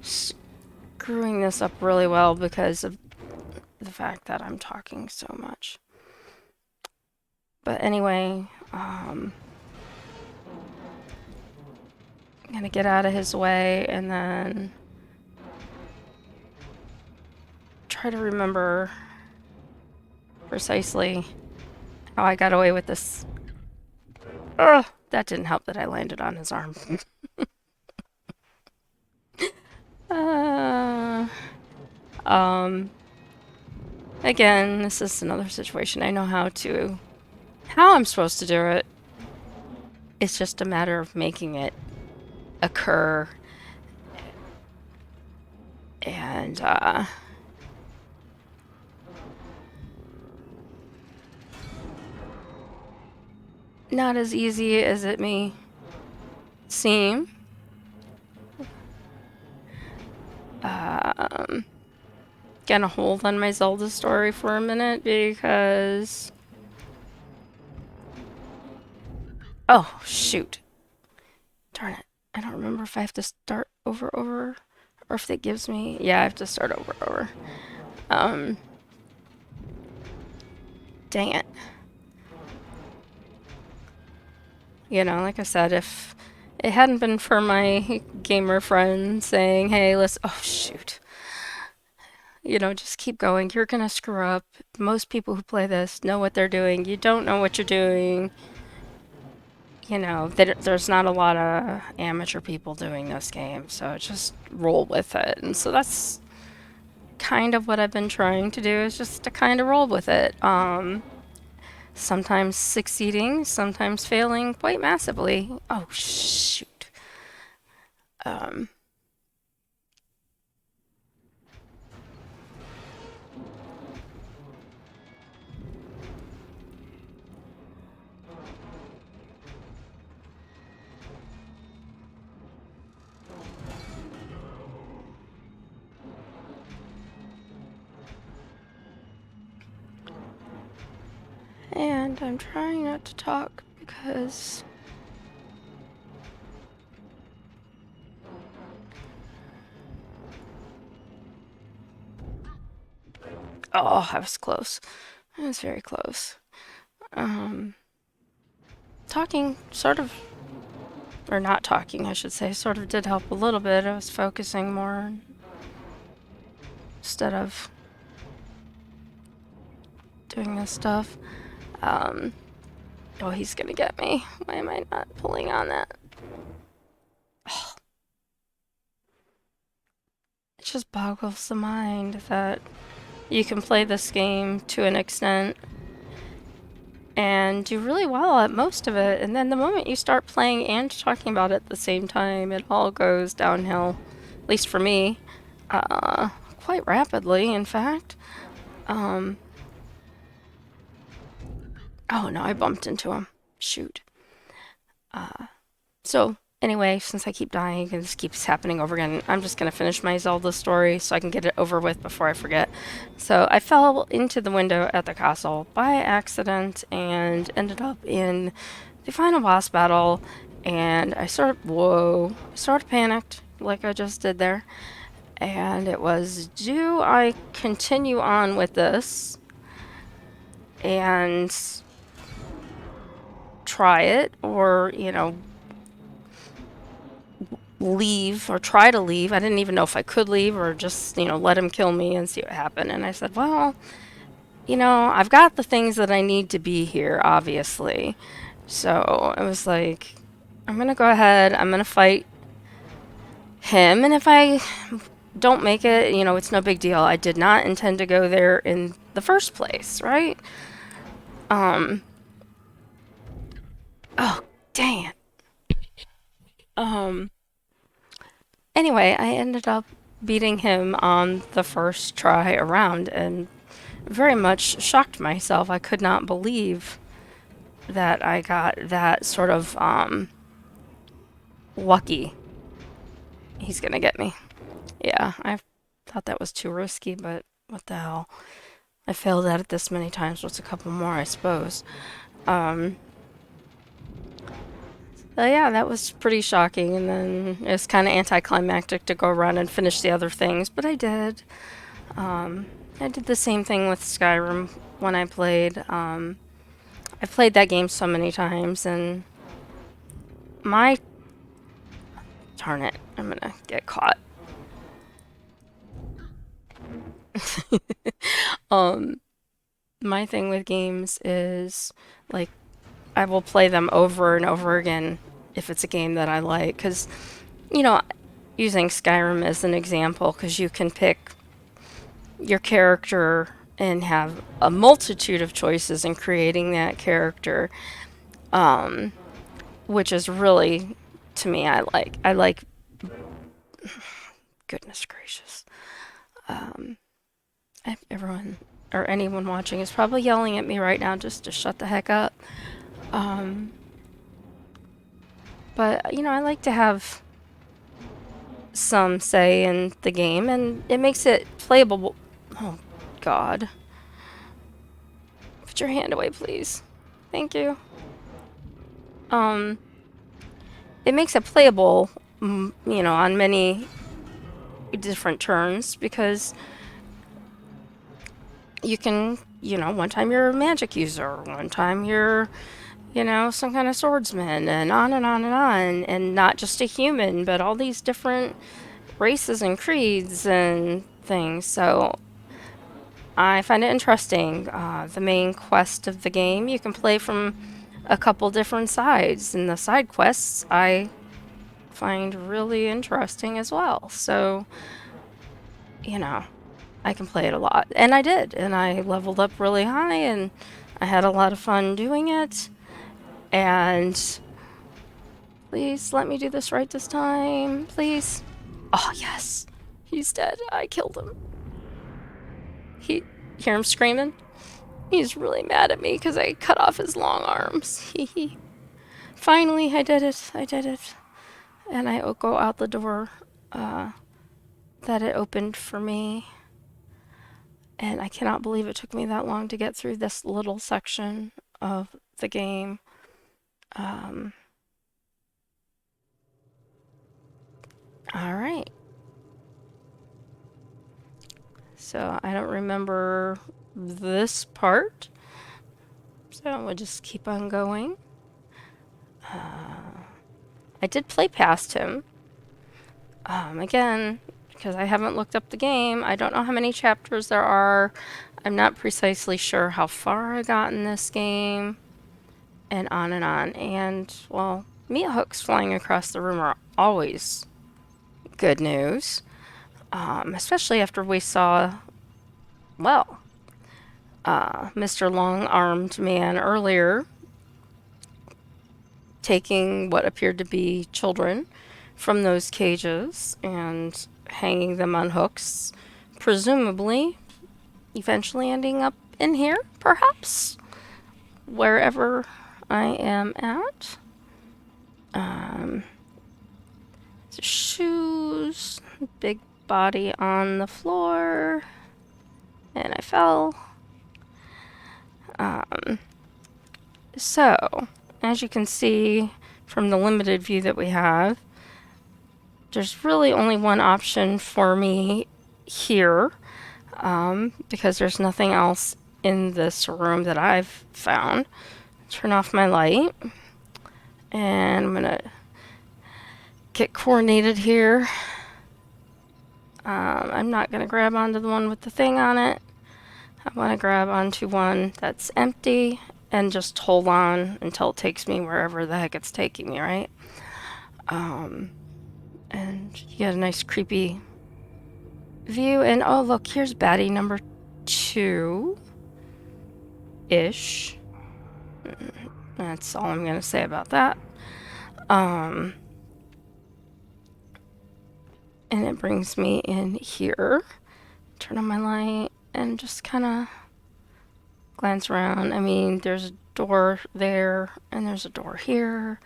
screwing this up really well because of the fact that I'm talking so much. But anyway, I'm gonna get out of his way and then try to remember precisely how I got away with this. Ugh, that didn't help that I landed on his arm. Again, this is another situation. I know how I'm supposed to do it. It's just a matter of making it occur. And, not as easy as it may seem. Gonna hold on my Zelda story for a minute because... Oh, shoot. Darn it. I don't remember if I have to start over, or if it gives me... Yeah, I have to start over. Dang it. You know, like I said, if it hadn't been for my gamer friend saying, hey, let's... Oh, shoot. You know, just keep going. You're gonna screw up. Most people who play this know what they're doing. You don't know what you're doing. You know, there's not a lot of amateur people doing this game, so just roll with it. And so that's kind of what I've been trying to do, is just to kind of roll with it. Sometimes succeeding, sometimes failing quite massively. Oh, shoot. And I'm trying not to talk because... Oh, I was close. I was very close. Talking sort of... Or not talking, I should say, sort of did help a little bit. I was focusing more instead of doing this stuff. Oh, he's gonna get me. Why am I not pulling on that? Oh. It just boggles the mind that you can play this game to an extent and do really well at most of it, and then the moment you start playing and talking about it at the same time, it all goes downhill. At least for me. Quite rapidly, in fact. Oh no, I bumped into him. Shoot. So, anyway, since I keep dying and this keeps happening over again, I'm just gonna finish my Zelda story so I can get it over with before I forget. So, I fell into the window at the castle by accident and ended up in the final boss battle, and I sort of panicked, like I just did there. And it was, do I continue on with this and try it, or, you know, leave or try to leave? I didn't even know if I could leave or just, you know, let him kill me and see what happened. And I said, well, you know, I've got the things that I need to be here, obviously. So it was like, I'm gonna go ahead, I'm gonna fight him, and if I don't make it, it's no big deal. I did not intend to go there in the first place, right? Um, oh, dang it. Um, anyway, I ended up beating him on the first try around and very much shocked myself. I could not believe that I got that sort of lucky. He's gonna get me. Yeah, I thought that was too risky, but what the hell? I failed at it this many times. What's a couple more, I suppose. Um, but yeah, that was pretty shocking, and then it's kind of anticlimactic to go around and finish the other things, but I did. Um, I did the same thing with Skyrim when I played. I played that game so many times, and my darn it, I'm gonna get caught. Um, my thing with games is like I will play them over and over again if it's a game that I like. Because, you know, using Skyrim as an example, because you can pick your character and have a multitude of choices in creating that character, um, which is really, to me, I like, goodness gracious. Um, everyone or anyone watching is probably yelling at me right now just to shut the heck up. Um, but, I like to have some say in the game, and it makes it playable. Oh, God. Put your hand away, please. Thank you. Um, it makes it playable, on many different turns because you can, one time you're a magic user, one time you're, some kind of swordsman, and on and on and on, and not just a human, but all these different races and creeds and things. So I find it interesting. The main quest of the game, you can play from a couple different sides, and the side quests I find really interesting as well. So, you know, I can play it a lot. And I did, and I leveled up really high, and I had a lot of fun doing it. And please let me do this right this time. Please. Oh, yes. He's dead. I killed him. He hear him screaming? He's really mad at me because I cut off his long arms. Finally, I did it. I did it. And I go out the door that it opened for me. And I cannot believe it took me that long to get through this little section of the game. All right. So I don't remember this part. So we'll just keep on going. I did play past him. Again, because I haven't looked up the game, I don't know how many chapters there are. I'm not precisely sure how far I got in this game. And on and on. And, well, meat hooks flying across the room are always good news. Especially after we saw, well, Mr. Long-Armed Man earlier taking what appeared to be children from those cages and hanging them on hooks, presumably eventually ending up in here, perhaps, wherever I am at. Shoes, big body on the floor, and I fell. So, as you can see from the limited view that we have, there's really only one option for me here, because there's nothing else in this room that I've found. Turn off my light, and I'm gonna get coordinated here. I'm not gonna grab onto the one with the thing on it. I want to grab onto one that's empty, and just hold on until it takes me wherever the heck it's taking me, right? And you get a nice creepy view. And oh, look, here's baddie number 2-ish. That's all I'm gonna say about that. And it brings me in here. Turn on my light and just kind of glance around. I mean, there's a door there and there's a door here.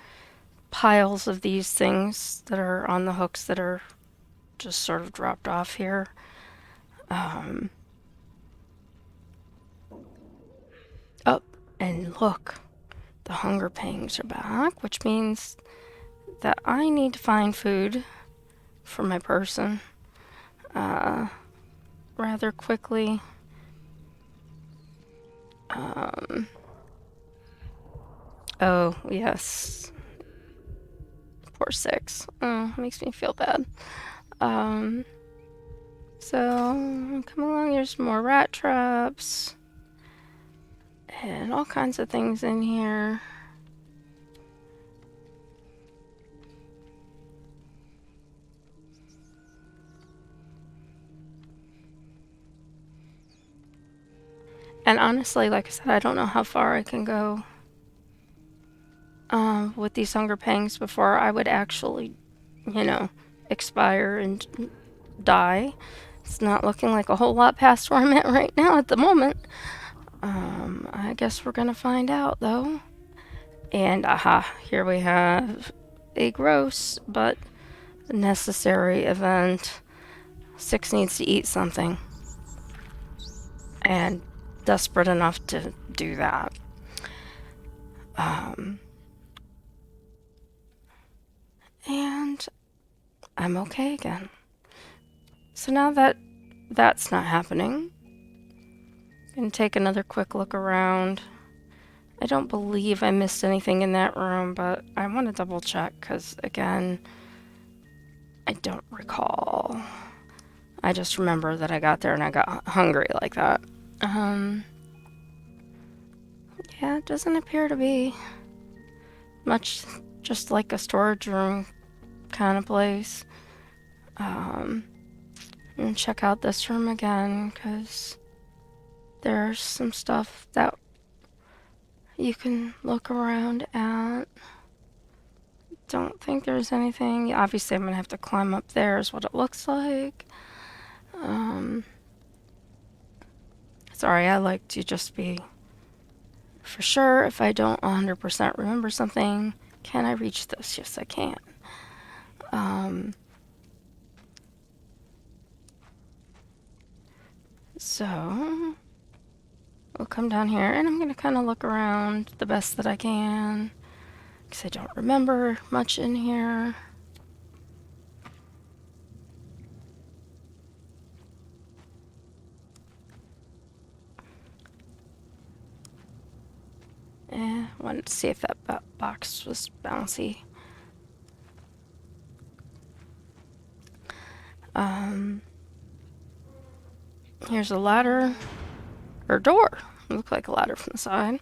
Piles of these things that are on the hooks that are just sort of dropped off here. Oh, and look, the hunger pangs are back, which means that I need to find food for my person rather quickly. Oh, yes. Poor Six. Oh, makes me feel bad. So, come along, there's more rat traps. And all kinds of things in here. And honestly, like I said, I don't know how far I can go with these hunger pangs before I would actually, expire and die. It's not looking like a whole lot past where I'm at right now at the moment. I guess we're gonna find out though. And aha, here we have a gross but necessary event. Six needs to eat something. And desperate enough to do that. And I'm okay again. So now that that's not happening, I'm gonna take another quick look around. I don't believe I missed anything in that room, but I want to double check because, again, I don't recall. I just remember that I got there and I got hungry like that. Yeah, it doesn't appear to be much, just like a storage room kind of place. And check out this room again because there's some stuff that you can look around at. Don't think there's anything. Obviously, I'm gonna have to climb up there, is what it looks like. Sorry, I like to just be for sure. If I don't 100% remember something, can I reach this? Yes, I can. So we'll come down here and I'm gonna kind of look around the best that I can because I don't remember much in here. Wanted to see if that box was bouncy. Here's a ladder or door. Look like a ladder from the side.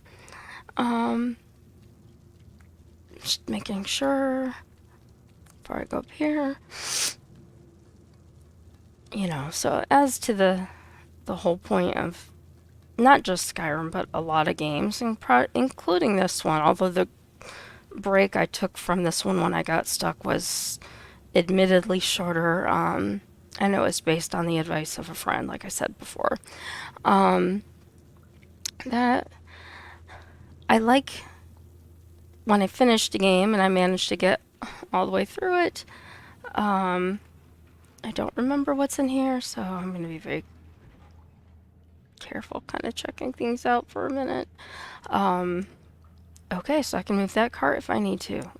Just making sure before I go up here. So as to the whole point of not just Skyrim, but a lot of games, including this one, although the break I took from this one when I got stuck was admittedly shorter, and it was based on the advice of a friend, like I said before. That I like when I finished a game and I managed to get all the way through it. I don't remember what's in here, so I'm going to be very careful kind of checking things out for a minute. Okay, so I can move that cart if I need to.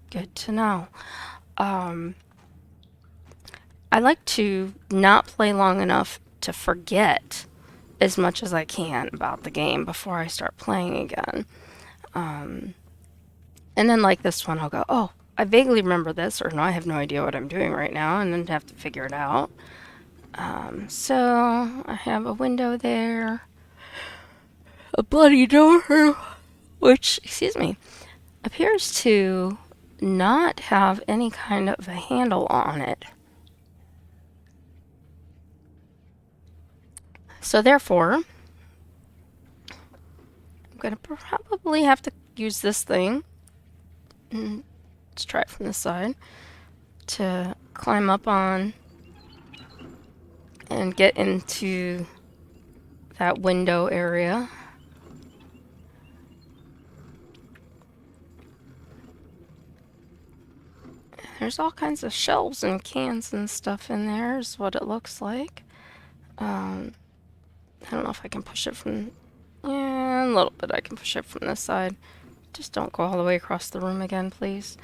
Good to know. I like to not play long enough to forget as much as I can about the game before I start playing again. And then like this one, I'll go, oh, I vaguely remember this, or no, I have no idea what I'm doing right now, and then have to figure it out. So I have a window there, a bloody door, which, excuse me, appears to not have any kind of a handle on it. So therefore, I'm going to probably have to use this thing. Let's try it from this side. To climb up on and get into that window area. There's all kinds of shelves and cans and stuff in there is what it looks like. I don't know if I can push it from... Yeah, a little bit I can push it from this side. Just don't go all the way across the room again, please.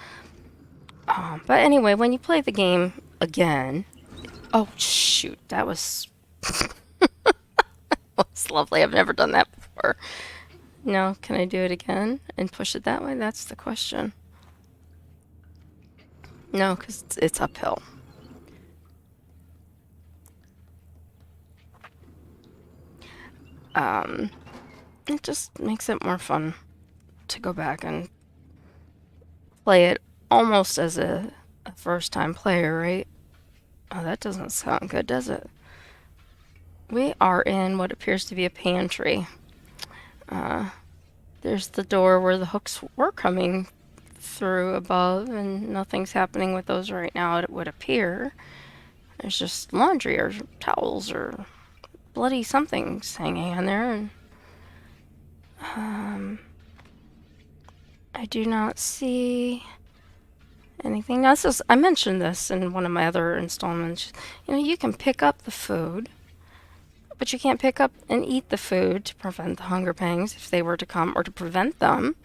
But anyway, when you play the game again... Oh, shoot. That was... That's lovely. I've never done that before. No, can I do it again and push it that way? That's the question. No, because it's uphill. It just makes it more fun to go back and play it almost as a first-time player, right? Oh, that doesn't sound good, does it? We are in what appears to be a pantry. There's the door where the hooks were coming through above, and nothing's happening with those right now, it would appear. There's just laundry or towels or bloody something's hanging on there, and I do not see anything. Now, I mentioned this in one of my other installments. You know, you can pick up the food, but you can't pick up and eat the food to prevent the hunger pangs if they were to come, or to prevent them,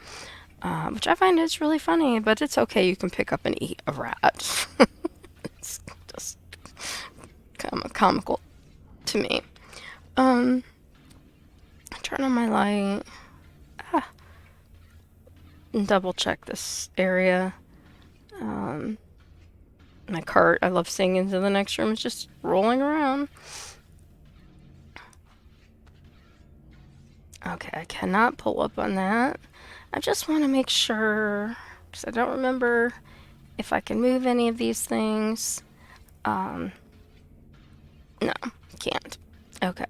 which I find is really funny, but it's okay. You can pick up and eat a rat. It's just comical to me. Turn on my light. And double check this area. My cart, I love seeing into the next room. It's just rolling around. Okay, I cannot pull up on that. I just want to make sure, because I don't remember if I can move any of these things. No, can't. Okay,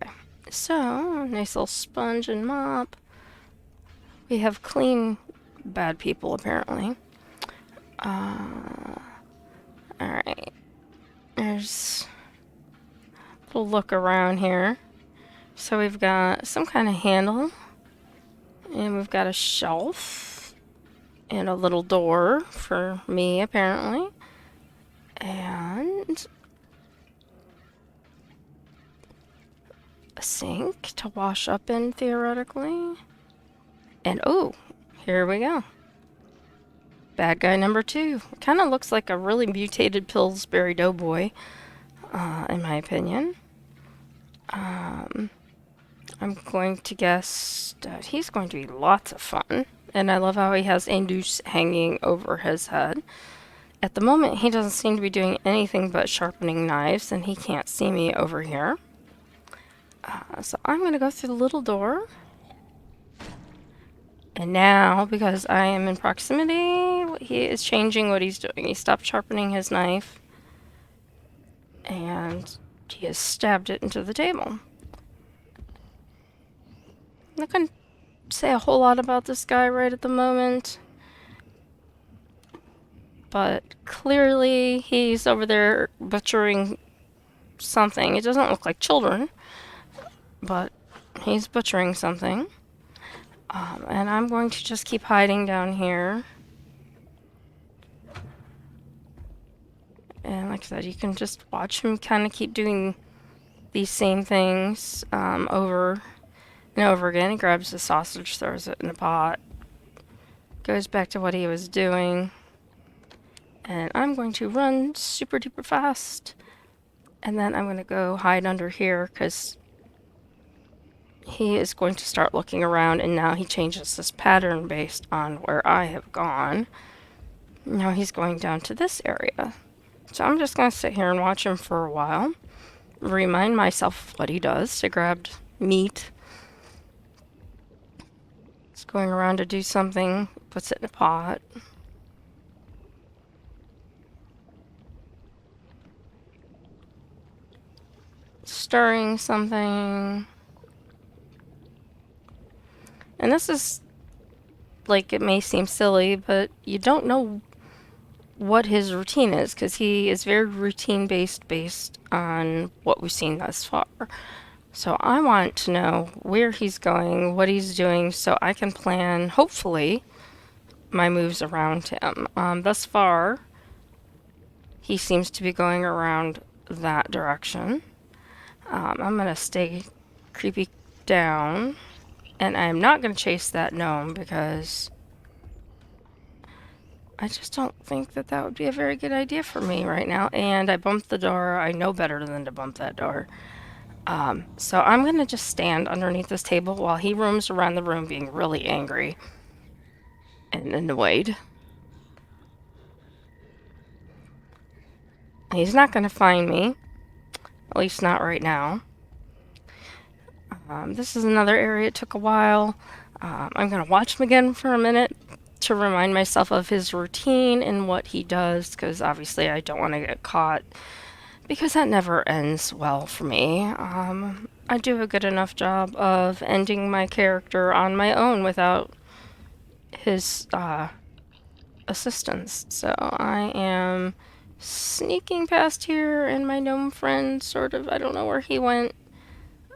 so nice little sponge and mop. We have clean bad people, apparently. Alright. There's a little look around here. So we've got some kind of handle. And we've got a shelf. And a little door for me, apparently. And a sink to wash up in, theoretically. And oh, here we go. Bad guy number 2. Kind of looks like a really mutated Pillsbury Doughboy, in my opinion. I'm going to guess that he's going to be lots of fun. And I love how he has a noose hanging over his head. At the moment, he doesn't seem to be doing anything but sharpening knives, and he can't see me over here. So I'm going to go through the little door. And now, because I am in proximity, he is changing what he's doing. He stopped sharpening his knife, and he has stabbed it into the table. I'm not going to say a whole lot about this guy right at the moment, but clearly he's over there butchering something. It doesn't look like children, but he's butchering something. And I'm going to just keep hiding down here. And like I said, you can just watch him kind of keep doing these same things over and over again. He grabs the sausage, throws it in a pot, goes back to what he was doing. And I'm going to run super duper fast. And then I'm going to go hide under here because he is going to start looking around, and now he changes this pattern based on where I have gone. Now he's going down to this area. So I'm just going to sit here and watch him for a while. Remind myself what he does to grab meat. Let's Going around to do something, puts it in a pot. Stirring something. And this is, like, it may seem silly, but you don't know what his routine is, because he is very routine based on what we've seen thus far. So I want to know where he's going, what he's doing, so I can plan, hopefully, my moves around him. Thus far, he seems to be going around that direction. I'm going to stay creepy down, and I'm not going to chase that gnome because I just don't think that that would be a very good idea for me right now. And I bumped the door. I know better than to bump that door. So I'm going to just stand underneath this table while he roams around the room being really angry and annoyed. He's not going to find me, at least not right now. This is another area. It took a while. I'm going to watch him again for a minute to remind myself of his routine and what he does, because obviously I don't want to get caught, because that never ends well for me. I do a good enough job of ending my character on my own without his assistance. So I am sneaking past here, and my gnome friend sort of, I don't know where he went.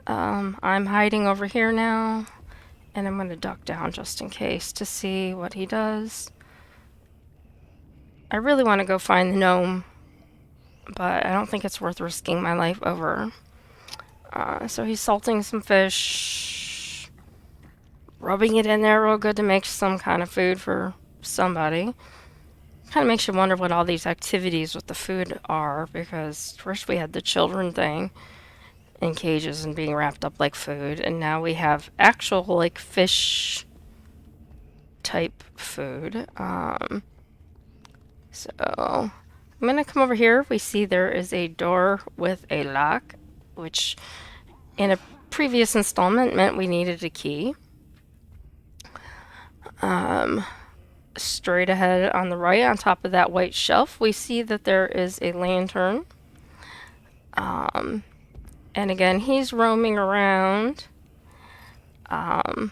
I'm hiding over here now, and I'm going to duck down just in case to see what he does. I really want to go find the gnome, but I don't think it's worth risking my life over. So he's salting some fish, rubbing it in there real good to make some kind of food for somebody. Kind of makes you wonder what all these activities with the food are, because first we had the children thing in cages and being wrapped up like food, and now we have actual like fish type food. So I'm gonna come over here. We see there is a door with a lock, which in a previous installment meant we needed a key. Straight ahead on the right, on top of that white shelf, we see that there is a lantern. And again, he's roaming around. I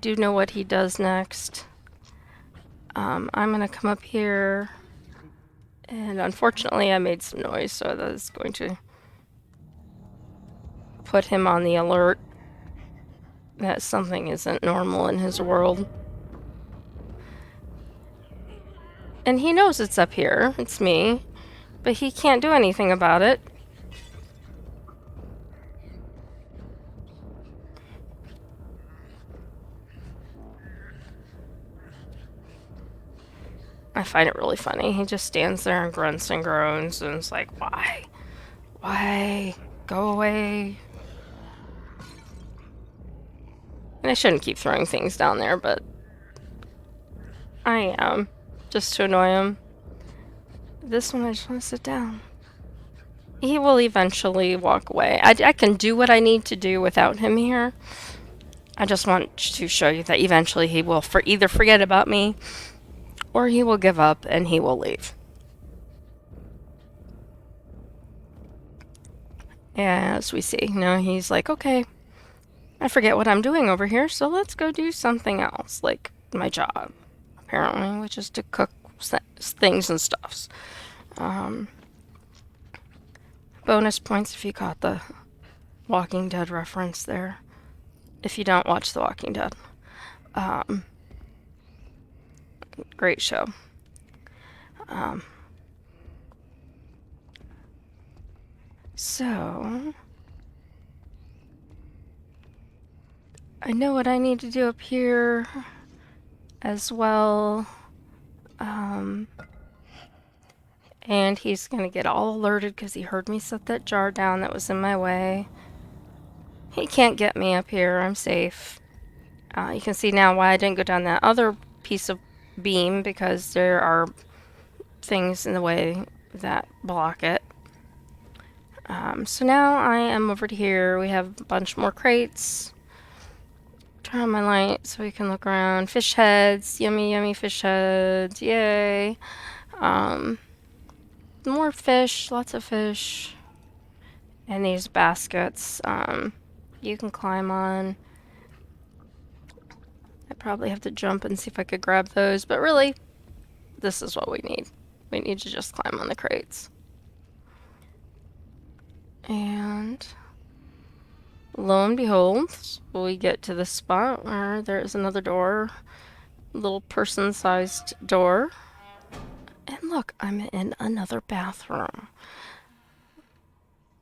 do know what he does next. I'm gonna come up here, and unfortunately I made some noise, so that's going to put him on the alert that something isn't normal in his world. And he knows it's up here, it's me, but he can't do anything about it. I find it really funny. He just stands there and grunts and groans, and it's like, why? Why? Go away. And I shouldn't keep throwing things down there, but I am, just to annoy him. This one, I just want to sit down. He will eventually walk away. I can do what I need to do without him here. I just want to show you that eventually he will either forget about me, or he will give up and he will leave. As we see, now he's like, okay, I forget what I'm doing over here, so let's go do something else, like my job, apparently, which is to cook things and stuffs. Bonus points if you caught the Walking Dead reference there. If you don't watch The Walking Dead. Great show. So I know what I need to do up here as well. And he's gonna get all alerted because he heard me set that jar down that was in my way. He can't get me up here. I'm safe. You can see now why I didn't go down that other piece of beam, because there are things in the way that block it. So now I am over to here. We have a bunch more crates. Turn on my light so we can look around. Fish heads. Yummy, yummy fish heads. Yay. Um, more fish. Lots of fish. And these baskets you can climb on. I probably have to jump and see if I could grab those, but really, this is what we need. We need to just climb on the crates. And lo and behold, we get to the spot where there is another door, little person-sized door. And look, I'm in another bathroom.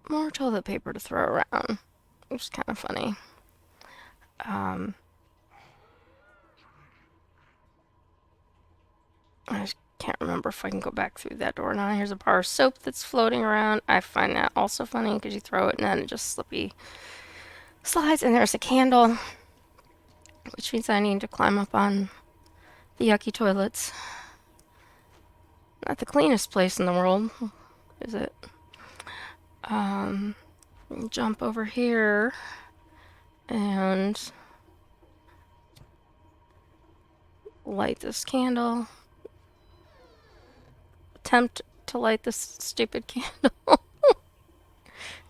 More toilet paper to throw around, which is kind of funny. I just can't remember if I can go back through that door now. Here's a bar of soap that's floating around. I find that also funny because you throw it and then it just slippy slides. And there's a candle, which means I need to climb up on the yucky toilets. Not the cleanest place in the world, is it? Jump over here and light this candle. Attempt to light this stupid candle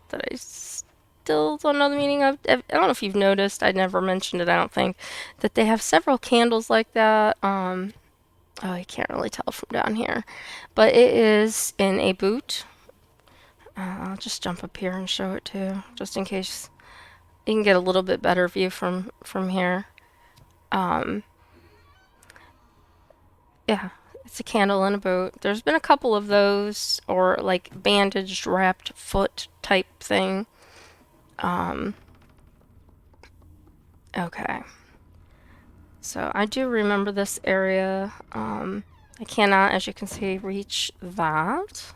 that I still don't know the meaning of. I don't know if you've noticed, I never mentioned it, I don't think, that they have several candles like that. Oh, you can't really tell from down here, but it is in a boot. I'll just jump up here and show it too, just in case you can get a little bit better view from here. Yeah, it's a candle in a boot. There's been a couple of those, or like bandaged, wrapped foot type thing. Okay. So I do remember this area. I cannot, as you can see, reach that.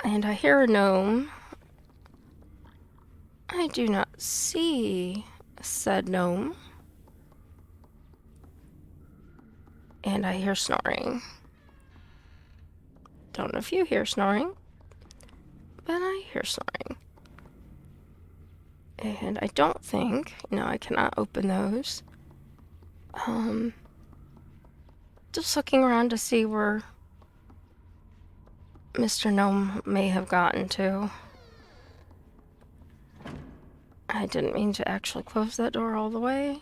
And I hear a gnome. I do not see said gnome. And I hear snoring. Don't know if you hear snoring, but I hear snoring. And I don't think, no, I cannot open those. Just looking around to see where Mr. Gnome may have gotten to. I didn't mean to actually close that door all the way.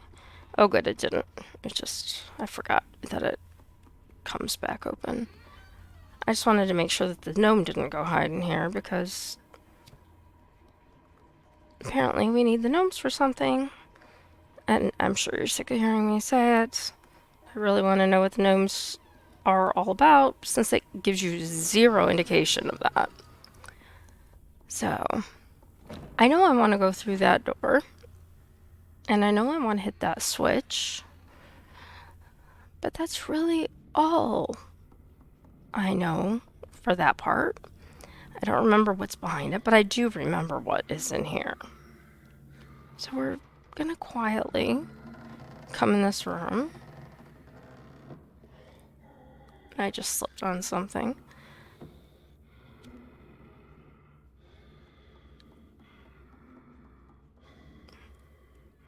Oh good, it didn't. It just, I forgot that it comes back open. I just wanted to make sure that the gnome didn't go hide in here because apparently we need the gnomes for something. And I'm sure you're sick of hearing me say it. I really want to know what the gnomes are all about since it gives you zero indication of that. So, I know I want to go through that door. And I know I want to hit that switch. But that's really all I know for that part. I don't remember what's behind it, but I do remember what is in here. So we're gonna quietly come in this room. I just slipped on something.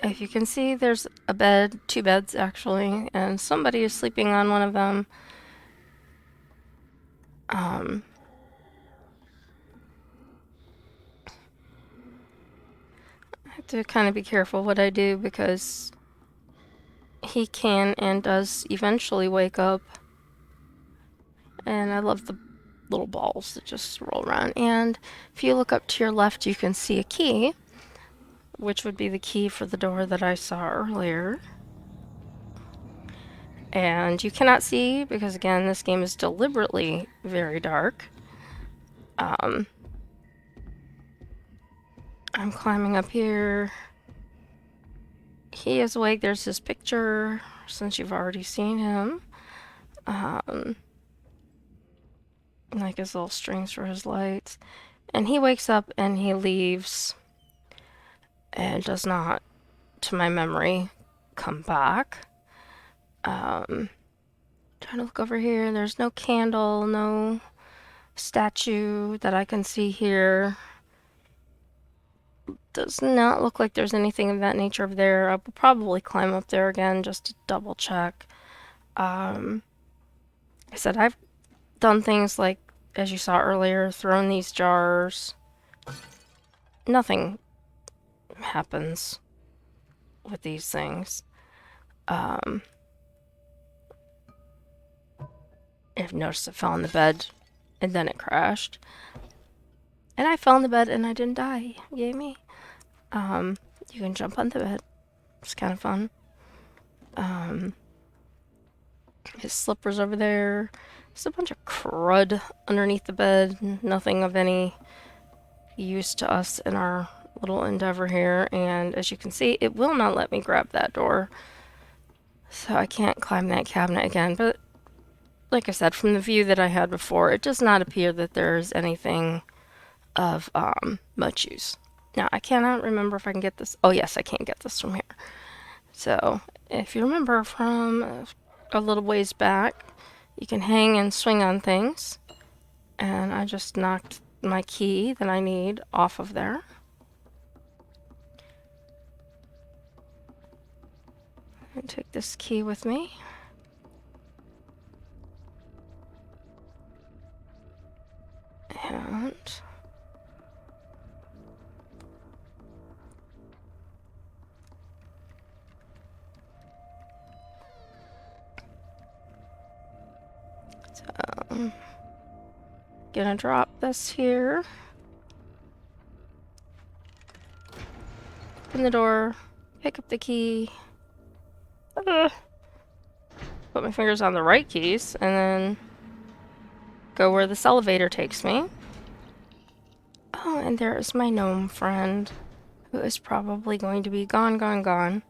If you can see, there's a bed, two beds actually, and somebody is sleeping on one of them. I have to kind of be careful what I do because he can and does eventually wake up. And I love the little balls that just roll around. And if you look up to your left, you can see a key, which would be the key for the door that I saw earlier. And you cannot see because, again, this game is deliberately very dark. I'm climbing up here. He is awake. There's his picture, since you've already seen him. Like his little strings for his lights. And he wakes up and he leaves and does not, to my memory, come back. Trying to look over here. There's no candle, no statue that I can see here. does not look like there's anything of that nature over there. I will probably climb up there again just to double check. I said I've done things like, as you saw earlier, thrown these jars. Nothing happens with these things. I've noticed it fell in the bed and then it crashed. And I fell in the bed and I didn't die. Yay me. You can jump on the bed. It's kind of fun. His slippers over there. There's a bunch of crud underneath the bed. Nothing of any use to us in our little endeavor here. And as you can see, it will not let me grab that door. So I can't climb that cabinet again. But like I said, from the view that I had before, it does not appear that there's anything of much use. Now, I cannot remember if I can get this. Oh, yes, I can get this from here. So, if you remember from a little ways back, you can hang and swing on things. And I just knocked my key that I need off of there. And take this key with me. And so, gonna drop this here. Open the door, pick up the key. Put my fingers on the right keys, and then go where this elevator takes me. Oh, and there is my gnome friend, who is probably going to be gone, gone, gone.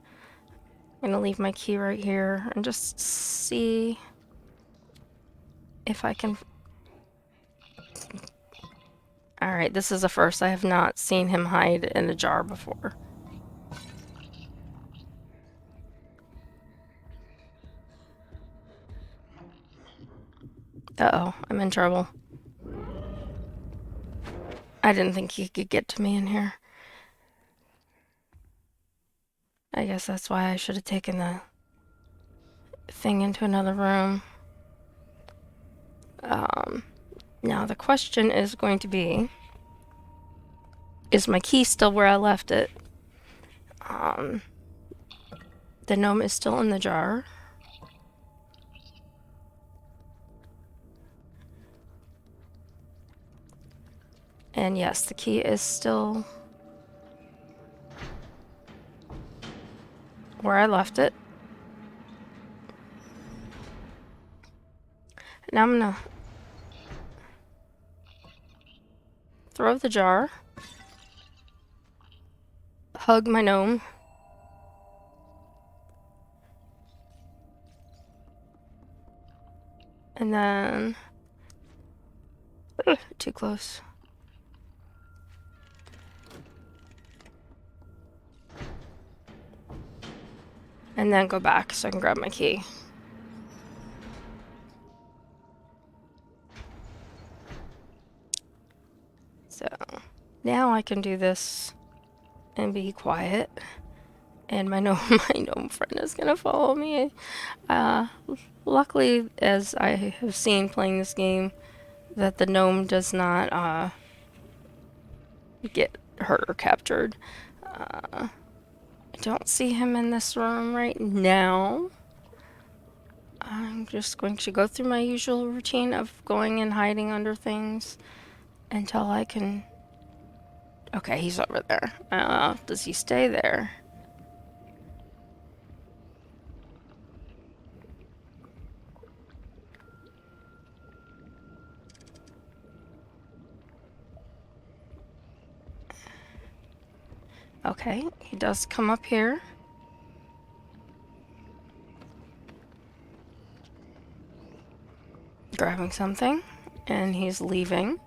I'm gonna leave my key right here and just see if I can... Alright, this is a first. I have not seen him hide in a jar before. Uh-oh, I'm in trouble. I didn't think he could get to me in here. I guess that's why I should have taken the thing into another room. Now the question is going to be, is my key still where I left it? The gnome is still in the jar. And yes, the key is still where I left it. Now I'm gonna throw the jar, hug my gnome, and then... too close. And then go back so I can grab my key. So now I can do this and be quiet. And my gnome friend is gonna follow me. Luckily, as I have seen playing this game, that the gnome does not get hurt or captured. I don't see him in this room right now. I'm just going to go through my usual routine of going and hiding under things until I can... Okay, he's over there. Does he stay there? Okay, he does come up here. Grabbing something, and he's leaving.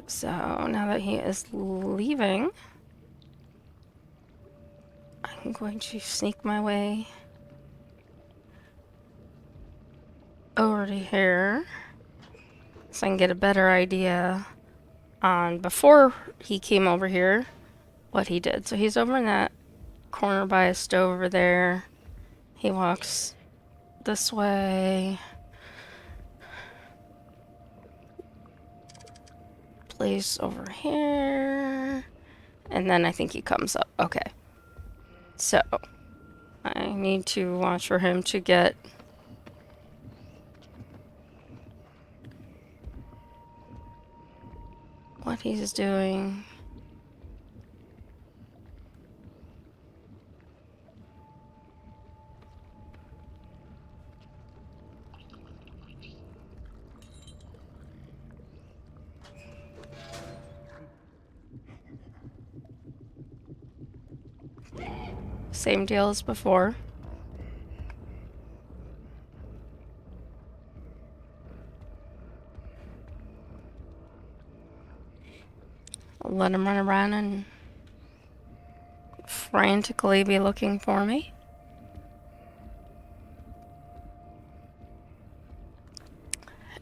So now that he is leaving, I'm going to sneak my way over to here so I can get a better idea on before he came over here what he did. So he's over in that corner by a stove over there. He walks this way. Plays over here. And then I think he comes up. Okay. So I need to watch for him to get what he's doing. Same deal as before. I'll let him run around and frantically be looking for me.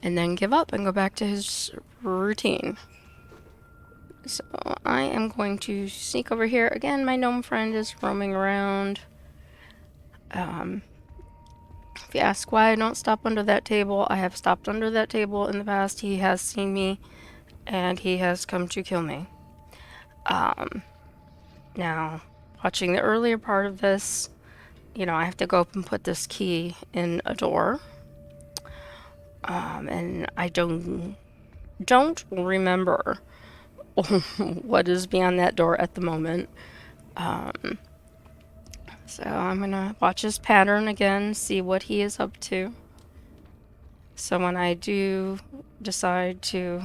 And then give up and go back to his routine. So I am going to sneak over here. Again, my gnome friend is roaming around. If you ask why I don't stop under that table, I have stopped under that table in the past. He has seen me and he has come to kill me. Now, watching the earlier part of this, you know, I have to go up and put this key in a door. And I don't remember what is beyond that door at the moment. So I'm gonna watch his pattern again, see what he is up to. So when I do decide to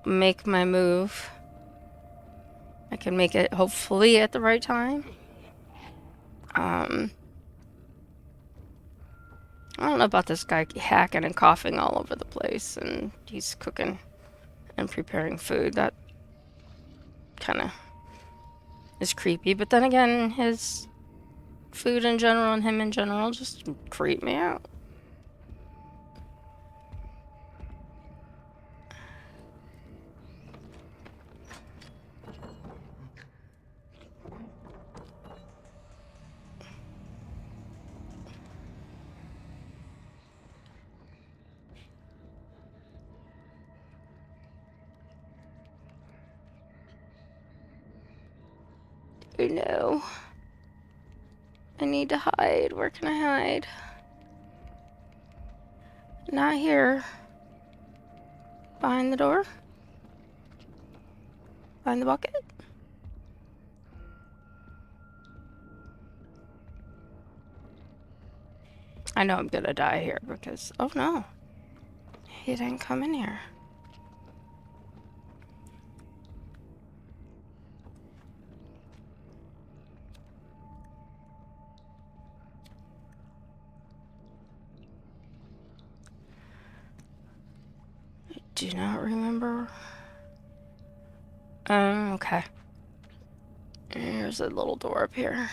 make my move, I can make it hopefully at the right time. I don't know about this guy hacking and coughing all over the place, and he's cooking and preparing food. That kind of is creepy. But then again, his food in general and him in general just creep me out. Oh no. I need to hide. Where can I hide? Not here. Behind the door? Behind the bucket? I know I'm gonna die here because... Oh no. He didn't come in here. I do not remember. Okay. Here's a little door up here.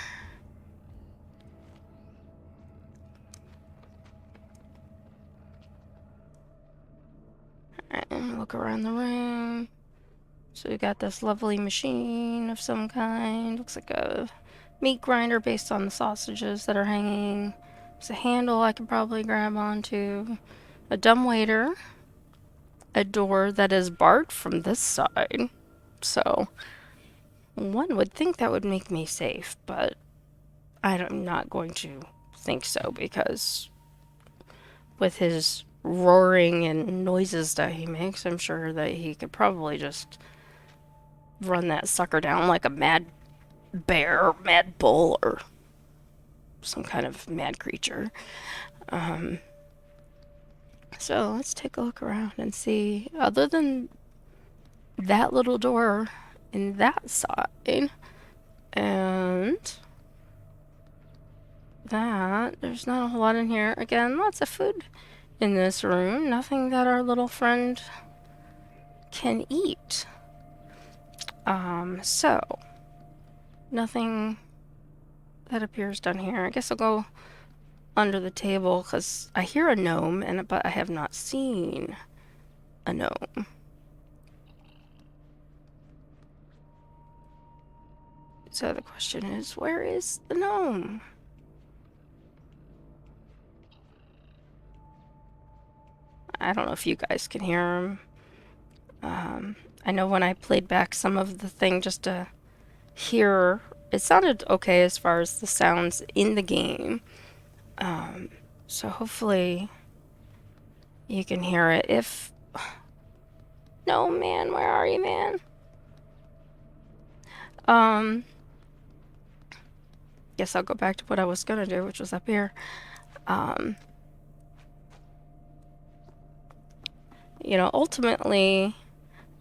And look around the room. So we got this lovely machine of some kind. Looks like a meat grinder based on the sausages that are hanging. There's a handle I can probably grab onto. A dumbwaiter. A door that is barred from this side. So one would think that would make me safe, but I'm not going to think so because with his roaring and noises that he makes, I'm sure that he could probably just run that sucker down like a mad bear, mad bull, or some kind of mad creature. So let's take a look around and see, other than that little door in that side, and that, there's not a whole lot in here. Again, lots of food in this room. Nothing that our little friend can eat. So nothing that appears down here. I guess I'll go under the table because I hear a gnome, but I have not seen a gnome. So the question is, where is the gnome? I don't know if you guys can hear him. I know when I played back some of the thing just to hear, it sounded okay as far as the sounds in the game. So hopefully you can hear it. If... No, man, where are you, man? Guess I'll go back to what I was gonna do, which was up here. You know, ultimately,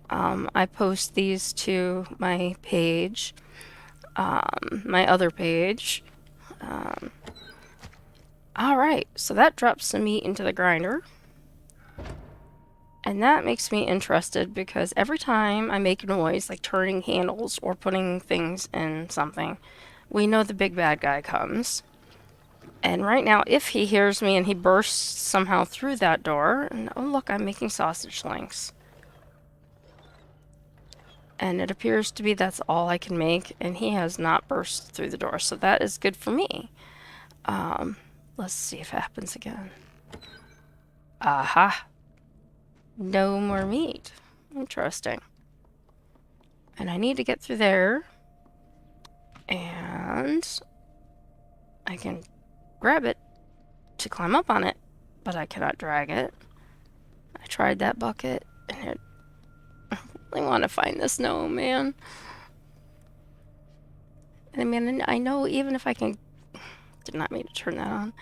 I post these to my page, my other page. Alright, so that drops some meat into the grinder. And that makes me interested because every time I make a noise, like turning handles or putting things in something, we know the big bad guy comes. And right now, if he hears me and he bursts somehow through that door, and oh look, I'm making sausage links. And it appears to be that's all I can make, and he has not burst through the door, so that is good for me. Let's see if it happens again. Aha! No more meat. Interesting. And I need to get through there, and I can grab it to climb up on it, but I cannot drag it. I tried that bucket, and it... I really want to find this gnome, man. I mean, I know even if I can... Did not mean to turn that on.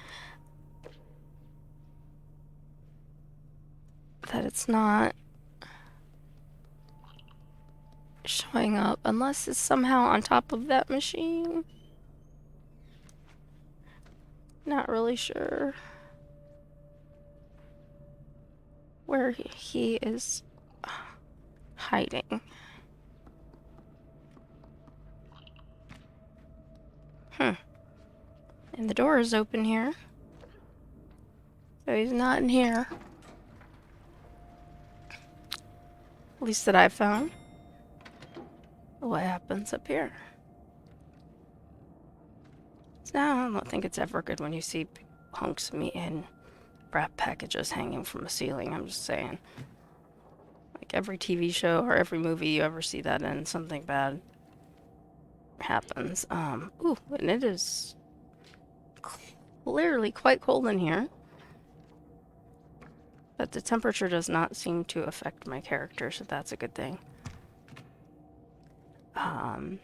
That it's not showing up unless it's somehow on top of that machine. Not really sure where he is hiding. And the door is open here. So he's not in here. At least that I've found. What happens up here? So I don't think it's ever good when you see hunks of meat and wrap packages hanging from the ceiling. I'm just saying. Like every TV show or every movie you ever see that in, something bad happens. Ooh, and it is clearly quite cold in here. But the temperature does not seem to affect my character, so that's a good thing. I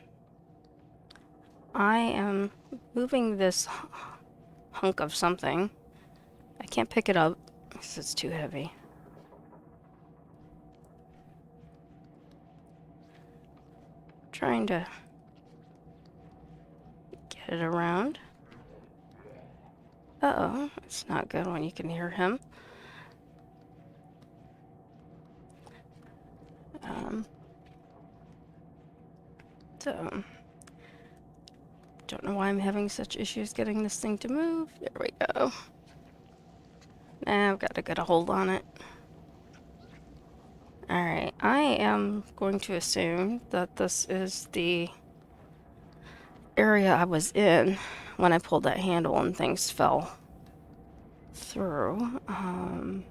am moving this hunk of something. I can't pick it up because it's too heavy. Trying to get it around. Uh-oh, it's not good when you can hear him. So, don't know why I'm having such issues getting this thing to move. There we go. Now I've got to get a hold on it. Alright, I am going to assume that this is the area I was in when I pulled that handle and things fell through. I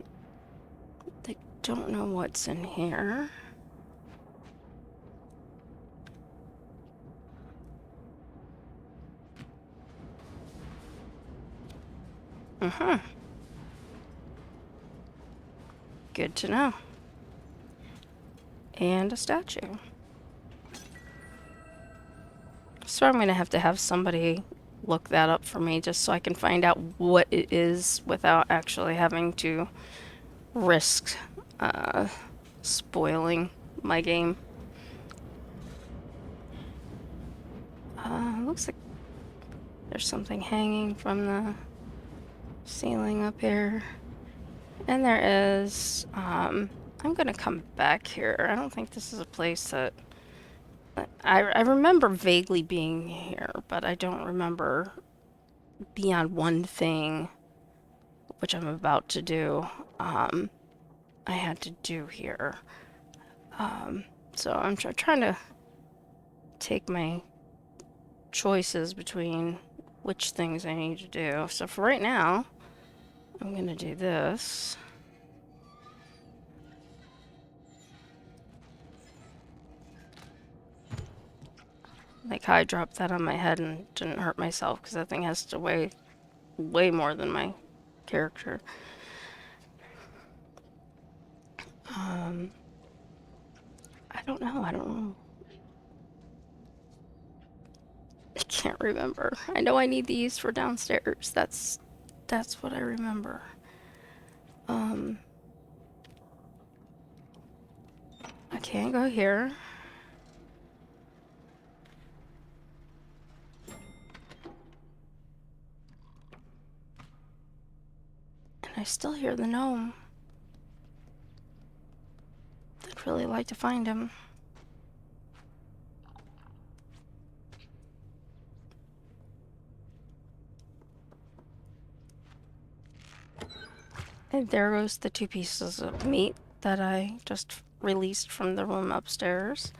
don't know what's in here. Good to know. And a statue. So I'm going to have somebody look that up for me just so I can find out what it is without actually having to risk spoiling my game. Looks like there's something hanging from the ceiling up here. And there is, I'm gonna come back here. I don't think this is a place that... I remember vaguely being here, but I don't remember beyond one thing, which I'm about to do, I had to do here. So I'm trying to take my choices between which things I need to do. So for right now, I'm gonna do this. Like how I dropped that on my head and didn't hurt myself because that thing has to weigh way more than my character. I don't know. I can't remember. I know I need these for downstairs. That's what I remember. I can't go here. And I still hear the gnome. I'd really like to find him. And there goes the 2 pieces of meat that I just released from the room upstairs.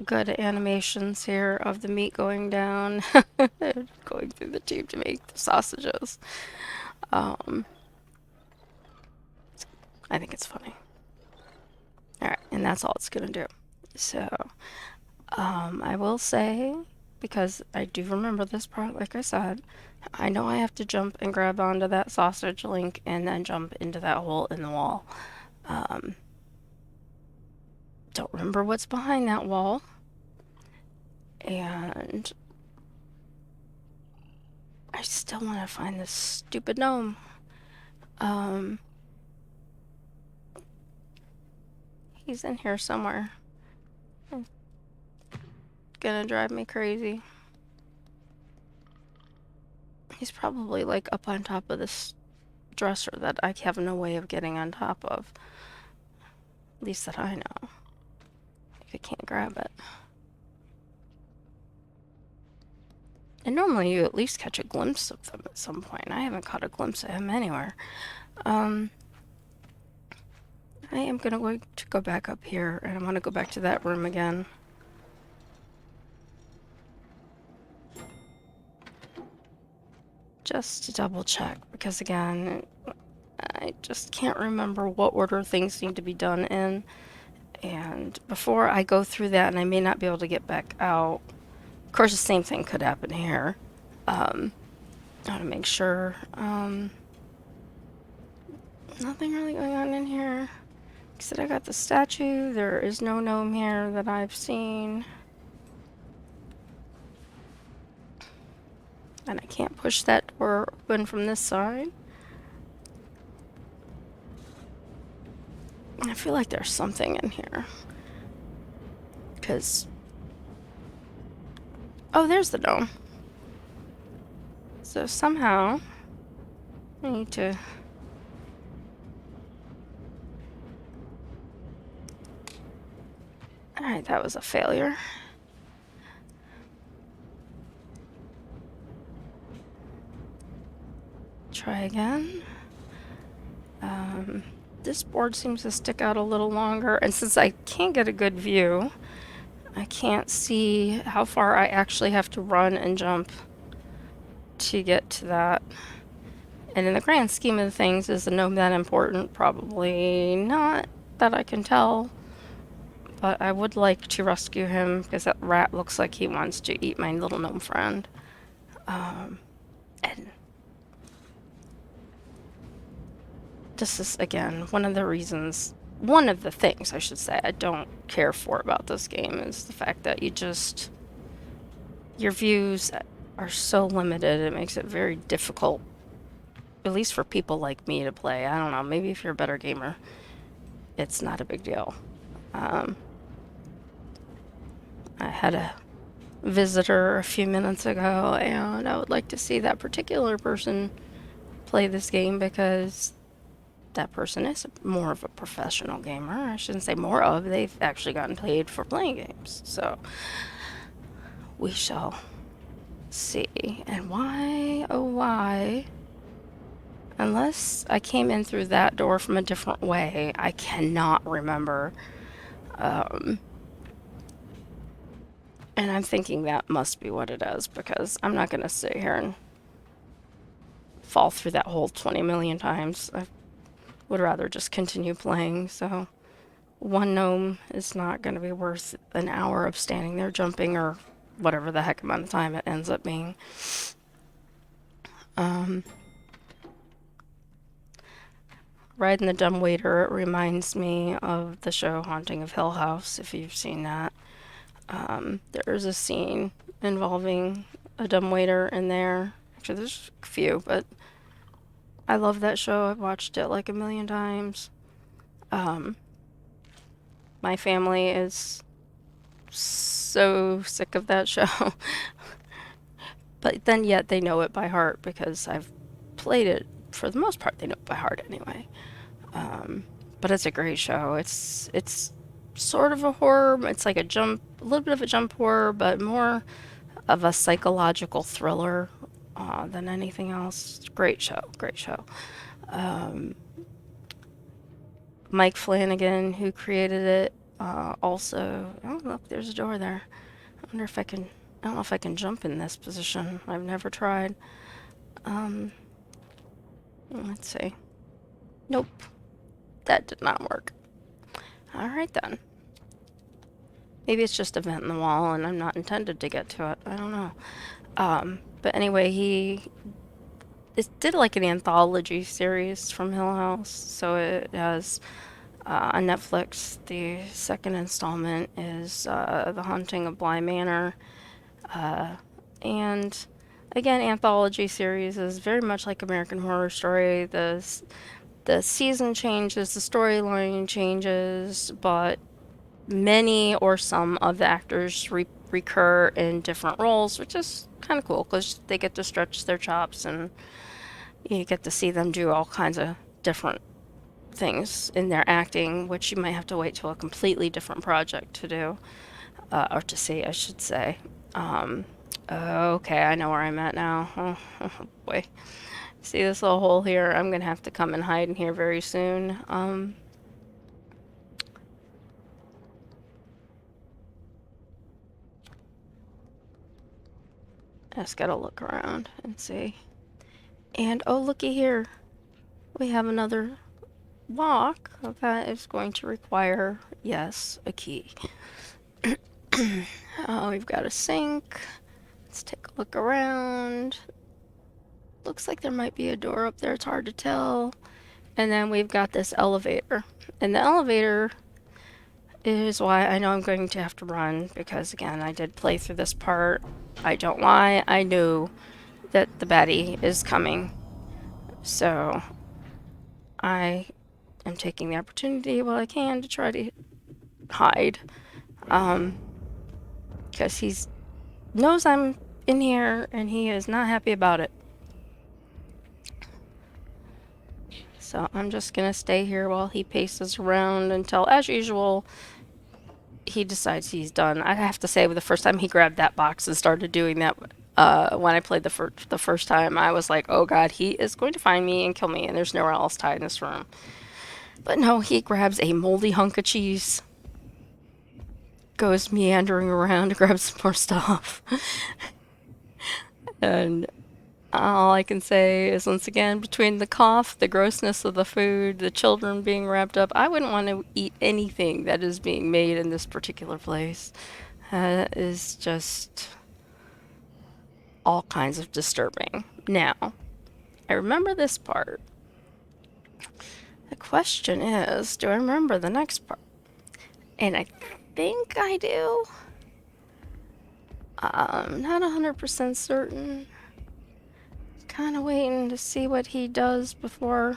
Good animations here of the meat going down, going through the tube to make the sausages. I think it's funny. Alright, and that's all it's gonna do. So, I will say, because I do remember this part, like I said, I know I have to jump and grab onto that sausage link and then jump into that hole in the wall. Don't remember what's behind that wall. And I still want to find this stupid gnome. He's in here somewhere. It's gonna drive me crazy. He's probably like up on top of this dresser that I have no way of getting on top of. At least that I know. I can't grab it. And normally you at least catch a glimpse of them at some point. I haven't caught a glimpse of him anywhere. I am going to go back up here, and I want to go back to that room again. Just to double check, because again, I just can't remember what order things need to be done in. And before I go through that, and I may not be able to get back out, of course the same thing could happen here. I want to make sure. Nothing really going on in here. Except I got the statue. There is no gnome here that I've seen. And I can't push that door open from this side. I feel like there's something in here. Because... oh, there's the gnome. So somehow... I need to... alright, that was a failure. Try again. This board seems to stick out a little longer, and since I can't get a good view, I can't see how far I actually have to run and jump to get to that. And in the grand scheme of things, is the gnome that important? Probably not, that I can tell. But I would like to rescue him, because that rat looks like he wants to eat my little gnome friend. And this is, again, one of the things, I should say, I don't care for about this game is the fact that your views are so limited, it makes it very difficult, at least for people like me, to play. I don't know, maybe if you're a better gamer, it's not a big deal. I had a visitor a few minutes ago, and I would like to see that particular person play this game because that person is more of a professional gamer. I shouldn't say more of, they've actually gotten paid for playing games. So we shall see. And why, oh why, unless I came in through that door from a different way, I cannot remember And I'm thinking that must be what it is, because I'm not going to sit here and fall through that hole 20 million times. I would rather just continue playing, so one gnome is not going to be worth an hour of standing there jumping, or whatever the heck amount of time it ends up being. Riding the dumbwaiter, it reminds me of the show Haunting of Hill House, if you've seen that. There's a scene involving a dumbwaiter in there. Actually, there's a few, but I love that show. I've watched it like a million times. My family is so sick of that show. But then yet they know it by heart because I've played it. For the most part, they know it by heart anyway. But it's a great show. It's sort of a horror. It's like a little bit of a jump horror, but more of a psychological thriller than anything else. Great show, great show. Mike Flanagan, who created it, also. Oh, look, there's a door there. I wonder if I can. I don't know if I can jump in this position. I've never tried. Let's see. Nope, that did not work. All right then. Maybe it's just a vent in the wall and I'm not intended to get to it. I don't know. But anyway, he did like an anthology series from Hill House. So it has on Netflix, the second installment is The Haunting of Bly Manor. And again, anthology series is very much like American Horror Story. The season changes, the storyline changes, but many or some of the actors recur in different roles, which is kind of cool because they get to stretch their chops and you get to see them do all kinds of different things in their acting, which you might have to wait till a completely different project to do, or to see, I should say. Okay, I know where I'm at now. Oh, boy. See this little hole here? I'm gonna have to come and hide in here very soon. I just gotta look around and see. And oh, looky here. We have another lock that is going to require, yes, a key. Oh, we've got a sink. Let's take a look around. Looks like there might be a door up there. It's hard to tell. And then we've got this elevator. And the elevator is why I know I'm going to have to run, because again, I did play through this part. I don't lie. I knew that the baddie is coming. So I am taking the opportunity while I can to try to hide. Because he knows I'm in here and he is not happy about it. So I'm just gonna stay here while he paces around until, as usual, he decides he's done. I have to say, the first time he grabbed that box and started doing that, when I played the first time, I was like, oh god, he is going to find me and kill me, and there's nowhere else to hide in this room. But no, he grabs a moldy hunk of cheese, goes meandering around to grab some more stuff. And all I can say is, once again, between the cough, the grossness of the food, the children being wrapped up, I wouldn't want to eat anything that is being made in this particular place. Is just all kinds of disturbing. Now, I remember this part. The question is, do I remember the next part? And I think I do. I'm not 100% certain. Kind of waiting to see what he does before.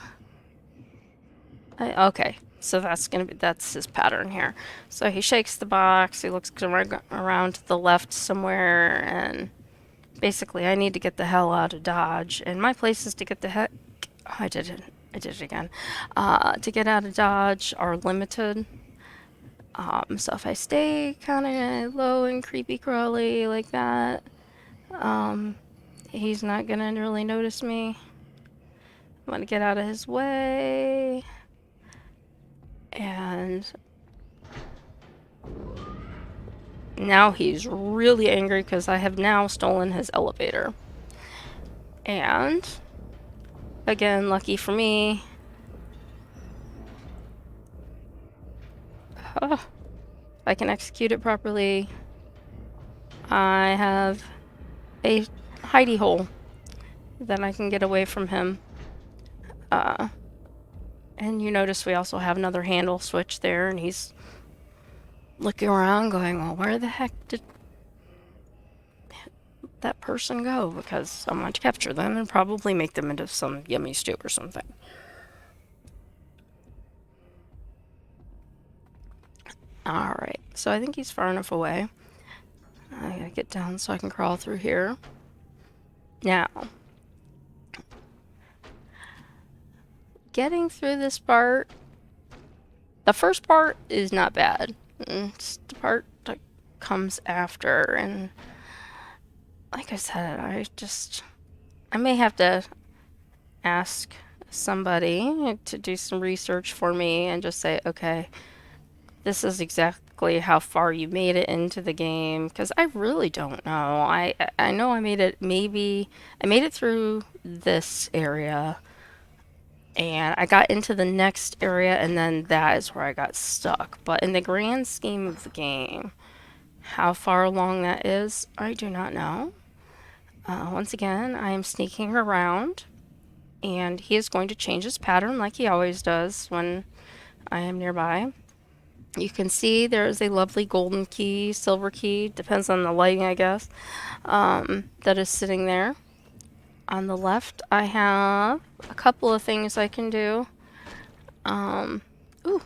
Okay, so that's his pattern here. So he shakes the box. He looks around to the left somewhere, and basically, I need to get the hell out of Dodge. And my places to get the heck. Oh, I did it again. To get out of Dodge are limited. So if I stay kind of low and creepy crawly like that, he's not gonna really notice me. I'm gonna get out of his way. And Now he's really angry because I have now stolen his elevator. And, again, lucky for me, if I can execute it properly, I have a hidey hole that I can get away from him. And you notice we also have another handle switch there, and he's looking around going, well, where the heck did that person go? Because I want to capture them and probably make them into some yummy stew or something. Alright, so I think he's far enough away. I gotta get down so I can crawl through here. Now, getting through this part, the first part is not bad. It's the part that comes after, and like I said, I may have to ask somebody to do some research for me and just say, okay, this is exactly how far you made it into the game, because I really don't know. I know I made it, maybe I made it through this area and I got into the next area, and then that is where I got stuck. But in the grand scheme of the game, how far along that is, I do not know. Once again, I am sneaking around, and he is going to change his pattern like he always does when I am nearby. You can see there is a lovely golden key, silver key, depends on the lighting, I guess, that is sitting there. On the left, I have a couple of things I can do. Ooh,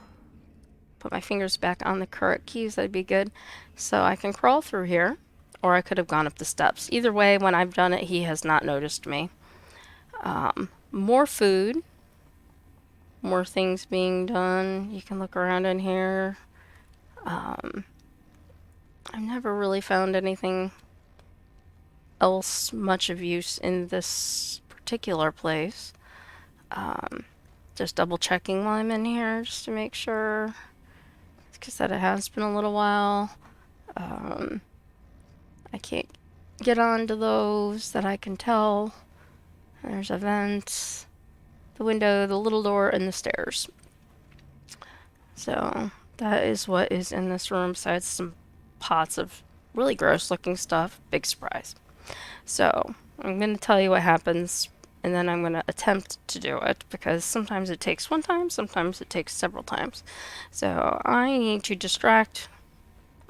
put my fingers back on the correct keys, that'd be good. So I can crawl through here, or I could have gone up the steps. Either way, when I've done it, he has not noticed me. More food, more things being done. You can look around in here. I've never really found anything else much of use in this particular place. Just double checking while I'm in here just to make sure, because that it has been a little while. I can't get onto those that I can tell. There's a vent, the window, the little door, and the stairs. So that is what is in this room, besides some pots of really gross looking stuff. Big surprise. So I'm going to tell you what happens, and then I'm going to attempt to do it, because sometimes it takes one time, sometimes it takes several times. So I need to distract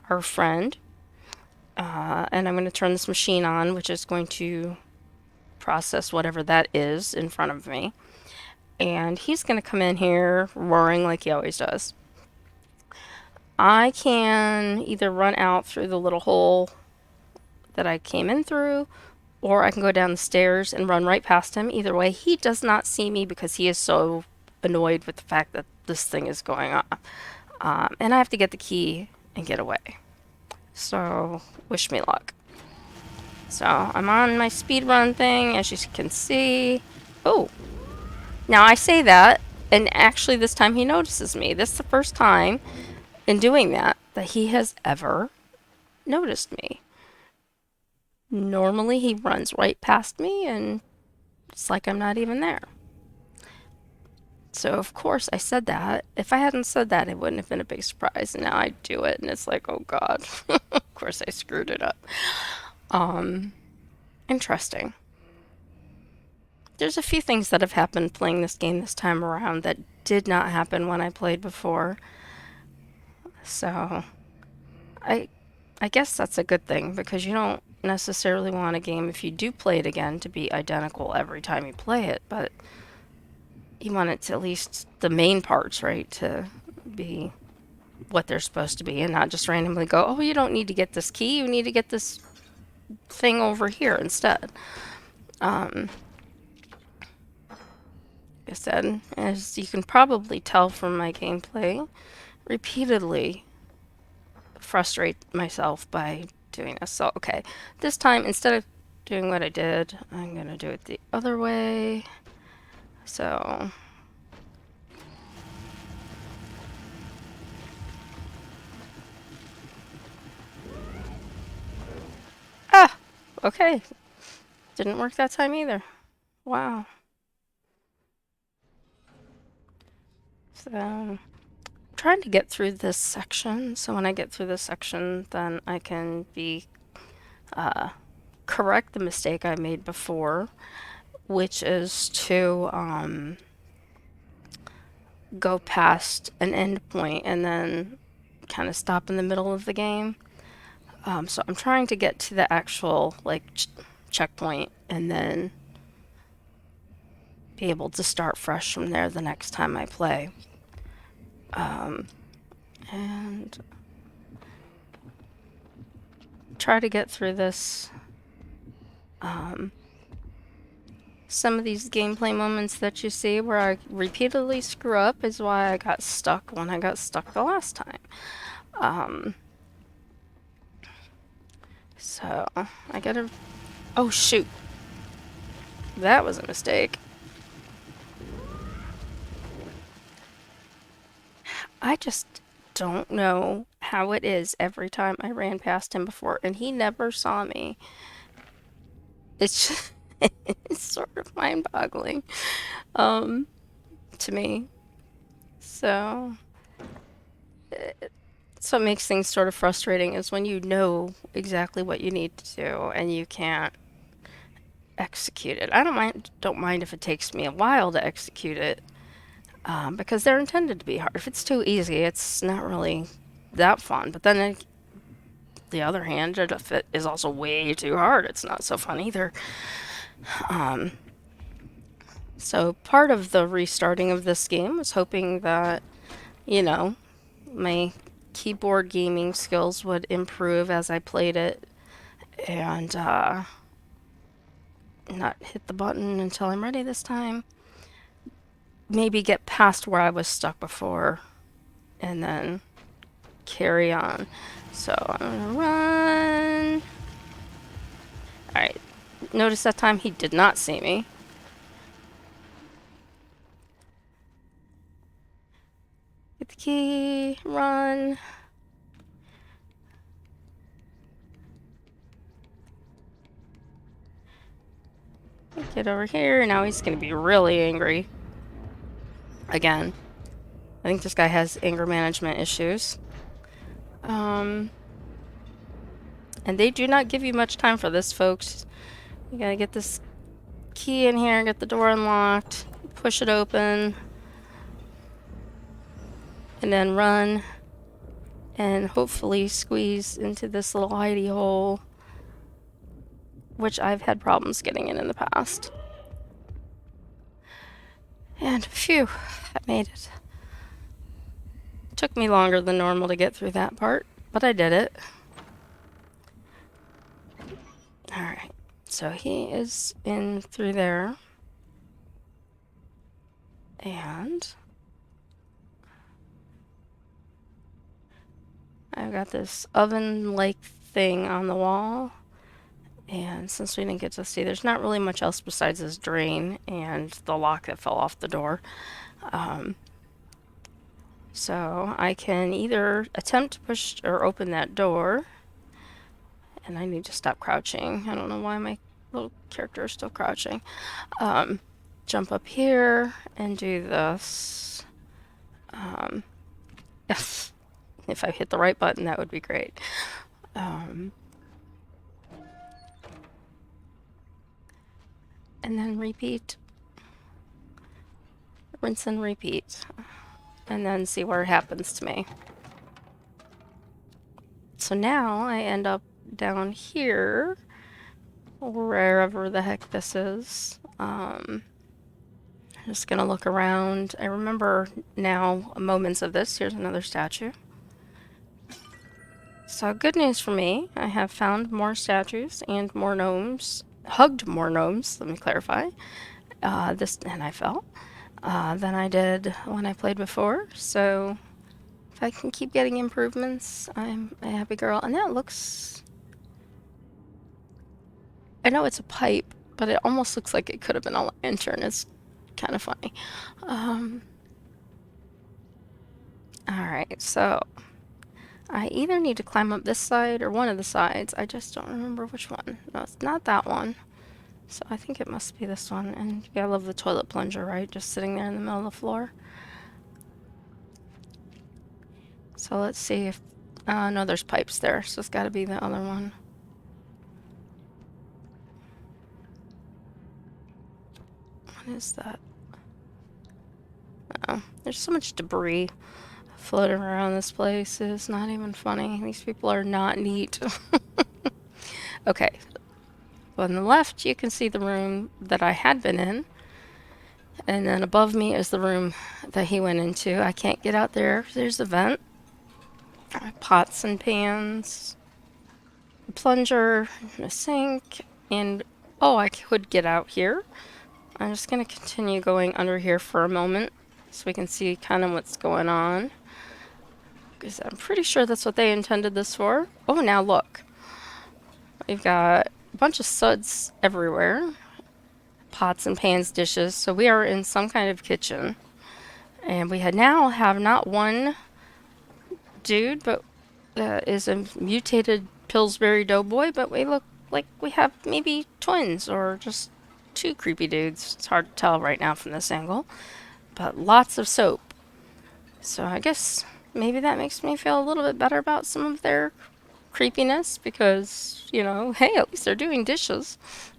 our friend, and I'm going to turn this machine on, which is going to process whatever that is in front of me. And he's going to come in here roaring like he always does. I can either run out through the little hole that I came in through, or I can go down the stairs and run right past him. Either way, he does not see me because he is so annoyed with the fact that this thing is going on. And I have to get the key and get away. So, wish me luck. So, I'm on my speed run thing, as you can see. Oh, now I say that, and actually this time he notices me. This is the first time in doing that he has ever noticed me. Normally he runs right past me and it's like I'm not even there. So of course I said that. If I hadn't said that, it wouldn't have been a big surprise. And now I do it and it's like, oh god. Of course I screwed it up. Interesting. There's a few things that have happened playing this game this time around that did not happen when I played before. So I guess that's a good thing, because you don't necessarily want a game, if you do play it again, to be identical every time you play it, but you want it to, at least the main parts, right, to be what they're supposed to be, and not just randomly go, oh, you don't need to get this key, you need to get this thing over here instead. Like I said, as you can probably tell from my gameplay, repeatedly frustrate myself by doing this. So, okay, this time, instead of doing what I did, I'm gonna do it the other way. So, okay. Didn't work that time either. Wow. So, I'm trying to get through this section. So when I get through this section, then I can correct the mistake I made before, which is to go past an end point and then kind of stop in the middle of the game. So I'm trying to get to the actual checkpoint and then be able to start fresh from there the next time I play. And try to get through this. Some of these gameplay moments that you see where I repeatedly screw up is why I got stuck when I got stuck the last time. So I gotta. Oh shoot. That was a mistake. I just don't know how it is every time I ran past him before and he never saw me. It's just, it's sort of mind-boggling to me. So that's what makes things sort of frustrating is when you know exactly what you need to do and you can't execute it. I don't mind if it takes me a while to execute it, because they're intended to be hard. If it's too easy, it's not really that fun. But then, the other hand, if it is also way too hard, it's not so fun either. So part of the restarting of this game was hoping that, my keyboard gaming skills would improve as I played it and not hit the button until I'm ready this time. Maybe get past where I was stuck before and then carry on. So I'm gonna run. Alright. Notice that time he did not see me. Get the key, run. Get over here. Now he's gonna be really angry. Again. I think this guy has anger management issues. And they do not give you much time for this, folks. You gotta get this key in here, get the door unlocked, push it open, and then run, and hopefully squeeze into this little hidey hole, which I've had problems getting in the past. And phew, I made it. Took me longer than normal to get through that part, but I did it. Alright, so he is in through there. And I've got this oven-like thing on the wall. And since we didn't get to see, there's not really much else besides this drain and the lock that fell off the door. So I can either attempt to push or open that door. And I need to stop crouching. I don't know why my little character is still crouching. Jump up here and do this. If I hit the right button, that would be great. And then repeat. Rinse and repeat. And then see what happens to me. So now I end up down here, wherever the heck this is. I'm just gonna look around. I remember now moments of this. Here's another statue. So good news for me. I have found more statues and more gnomes. Hugged more gnomes, let me clarify. And I fell. Than I did when I played before. So if I can keep getting improvements, I'm a happy girl. And that looks... I know it's a pipe, but it almost looks like it could have been a lantern. It's kind of funny. Alright, so I either need to climb up this side or one of the sides. I just don't remember which one. No, it's not that one. So I think it must be this one. And yeah, I love the toilet plunger, right? Just sitting there in the middle of the floor. So let's see if... no, there's pipes there, so it's got to be the other one. What is that? Oh, there's so much debris floating around this place. It's not even funny. These people are not neat. Okay. On the left, you can see the room that I had been in. And then above me is the room that he went into. I can't get out there. There's the vent. Pots and pans. A plunger. A sink. And, oh, I could get out here. I'm just going to continue going under here for a moment so we can see kind of what's going on. Because I'm pretty sure that's what they intended this for. Oh, now look. We've got a bunch of suds everywhere. Pots and pans, dishes. So we are in some kind of kitchen. And we now have not one dude, but is a mutated Pillsbury Doughboy, but we look like we have maybe twins or just two creepy dudes. It's hard to tell right now from this angle. But lots of soap. So I guess maybe that makes me feel a little bit better about some of their creepiness because, you know, hey, at least they're doing dishes.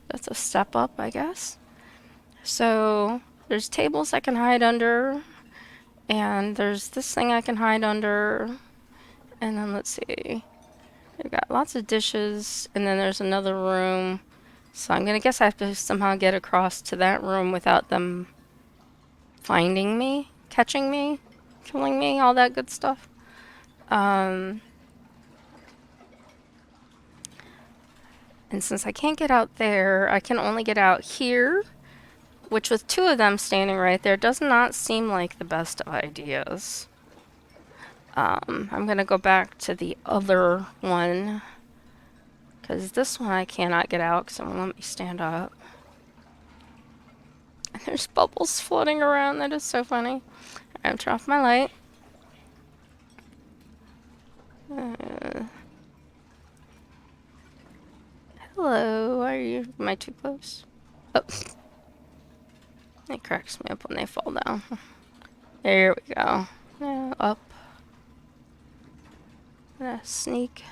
That's a step up, I guess. So there's tables I can hide under, and there's this thing I can hide under, and then let's see. We've got lots of dishes, and then there's another room. So I'm gonna guess I have to somehow get across to that room without them finding me, catching me, killing me, all that good stuff. And since I can't get out there, I can only get out here, which with two of them standing right there does not seem like the best of ideas. I'm gonna go back to the other one, because this one I cannot get out because it won't let me stand up. And there's bubbles floating around. That is so funny. I'm turning off my light. Hello, are you? Am I too close? Oh. It cracks me up when they fall down. There we go. Yeah, up. Sneak.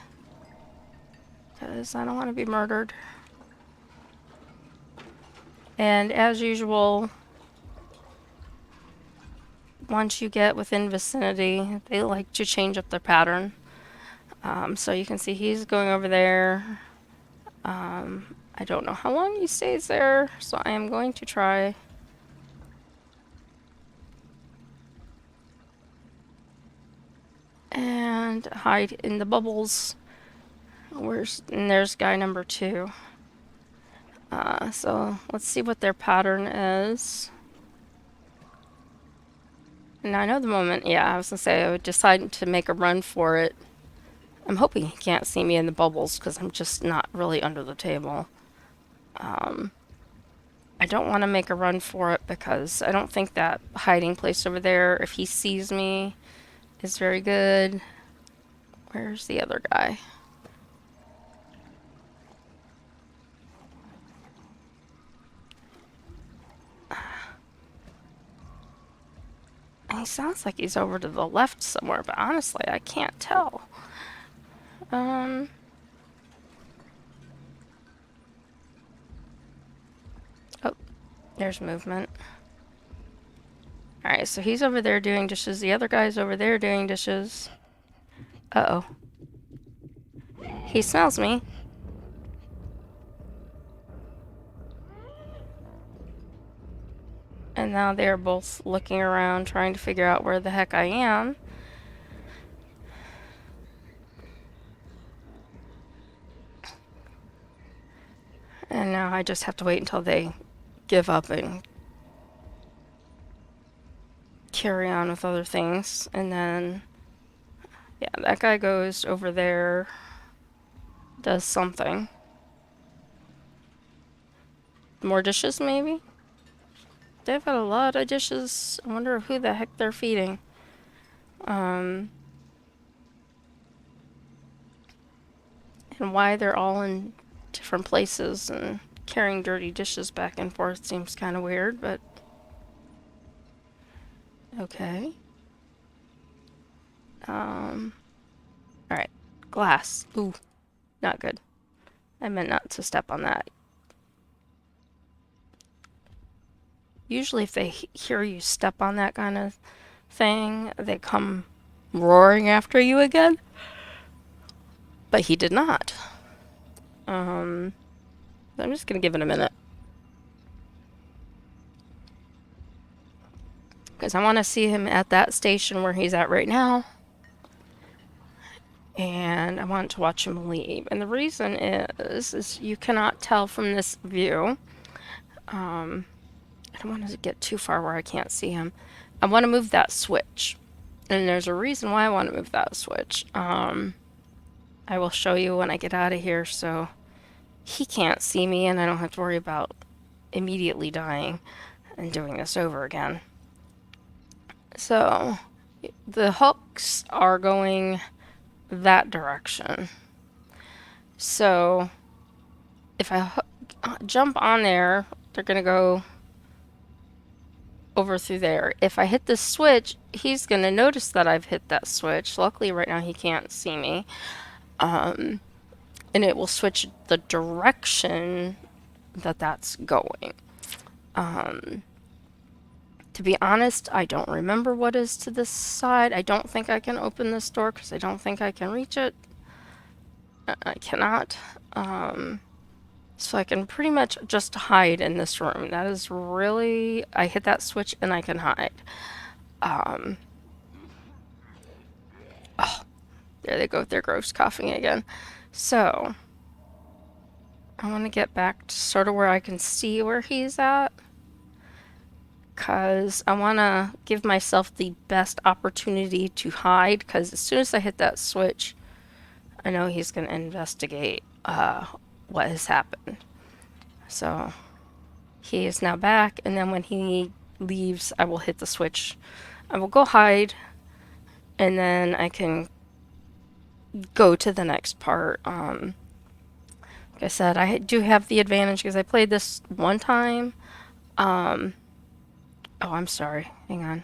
Because I don't want to be murdered. And as usual, once you get within vicinity, they like to change up their pattern. So you can see he's going over there. I don't know how long he stays there, so I am going to try. And hide in the bubbles. And there's guy number 2. So let's see what their pattern is. And I know the moment, yeah, I was gonna say I would decide to make a run for it. I'm hoping he can't see me in the bubbles because I'm just not really under the table. I don't want to make a run for it because I don't think that hiding place over there, if he sees me, is very good. Where's the other guy? He sounds like he's over to the left somewhere, but honestly, I can't tell. Oh, there's movement. Alright, so he's over there doing dishes. The other guy's over there doing dishes. Uh-oh. He smells me. And now they're both looking around, trying to figure out where the heck I am. And now I just have to wait until they give up and carry on with other things. And then, yeah, that guy goes over there, does something. More dishes, maybe? They've got a lot of dishes. I wonder who the heck they're feeding. And why they're all in different places and carrying dirty dishes back and forth seems kind of weird, but okay. Alright. Glass. Ooh, not good. I meant not to step on that. Usually if they hear you step on that kind of thing, they come roaring after you again. But he did not. I'm just gonna give it a minute. Because I want to see him at that station where he's at right now. And I want to watch him leave. And the reason is you cannot tell from this view. I don't want to get too far where I can't see him. I want to move that switch. And there's a reason why I want to move that switch. I will show you when I get out of here so he can't see me and I don't have to worry about immediately dying and doing this over again. So the hooks are going that direction. So if I jump on there, they're going to go over through there. If I hit the switch, he's going to notice that I've hit that switch. Luckily right now he can't see me. And it will switch the direction that that's going. To be honest, I don't remember what is to this side. I don't think I can open this door because I don't think I can reach it. I cannot. So I can pretty much just hide in this room. That is really... I hit that switch and I can hide. Oh, there they go. They're gross coughing again. So, I want to get back to sort of where I can see where he's at. Because I want to give myself the best opportunity to hide. Because as soon as I hit that switch, I know he's going to investigate what has happened. So he is now back, and then when he leaves, I will hit the switch. I will go hide, and then I can go to the next part. Like I said, I do have the advantage because I played this one time. Oh, I'm sorry. Hang on.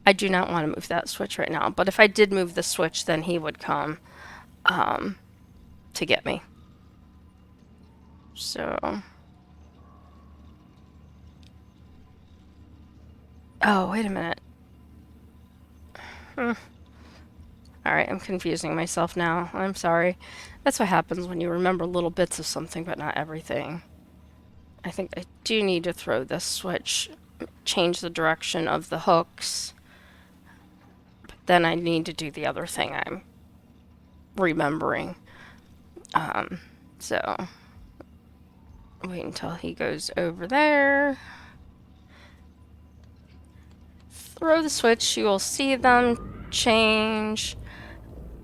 I do not want to move that switch right now, but if I did move the switch, then he would come to get me. So... Oh, wait a minute. Alright, I'm confusing myself now. I'm sorry. That's what happens when you remember little bits of something, but not everything. I think I do need to throw this switch, change the direction of the hooks. But then I need to do the other thing I'm remembering. So, wait until he goes over there. Throw the switch, you will see them change.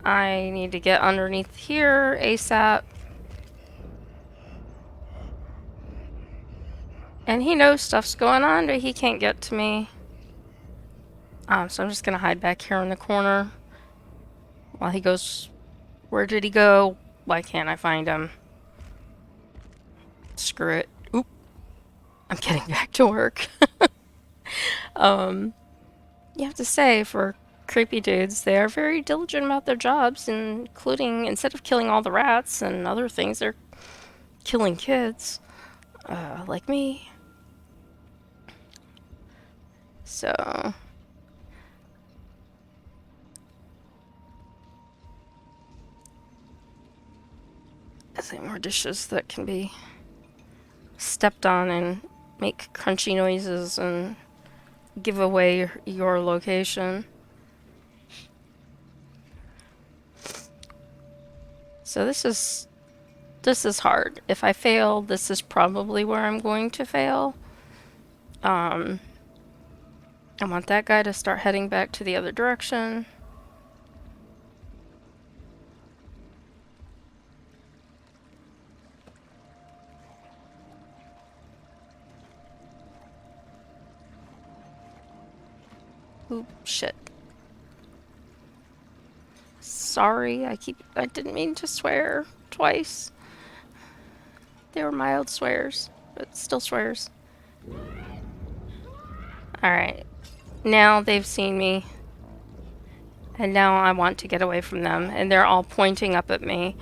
I need to get underneath here ASAP. And he knows stuff's going on, but he can't get to me. So I'm just going to hide back here in the corner while he goes... Where did he go? Why can't I find him? Screw it. Oop. I'm getting back to work. You have to say, for creepy dudes, they are very diligent about their jobs, including, instead of killing all the rats and other things, they're killing kids. Like me. So... I think more dishes that can be stepped on and make crunchy noises and give away your location. So this is hard. If I fail, this is probably where I'm going to fail. I want that guy to start heading back to the other direction. Oop, shit. Sorry, I didn't mean to swear. twice. They were mild swears, but still swears. Alright. Now they've seen me. And now I want to get away from them. And they're all pointing up at me.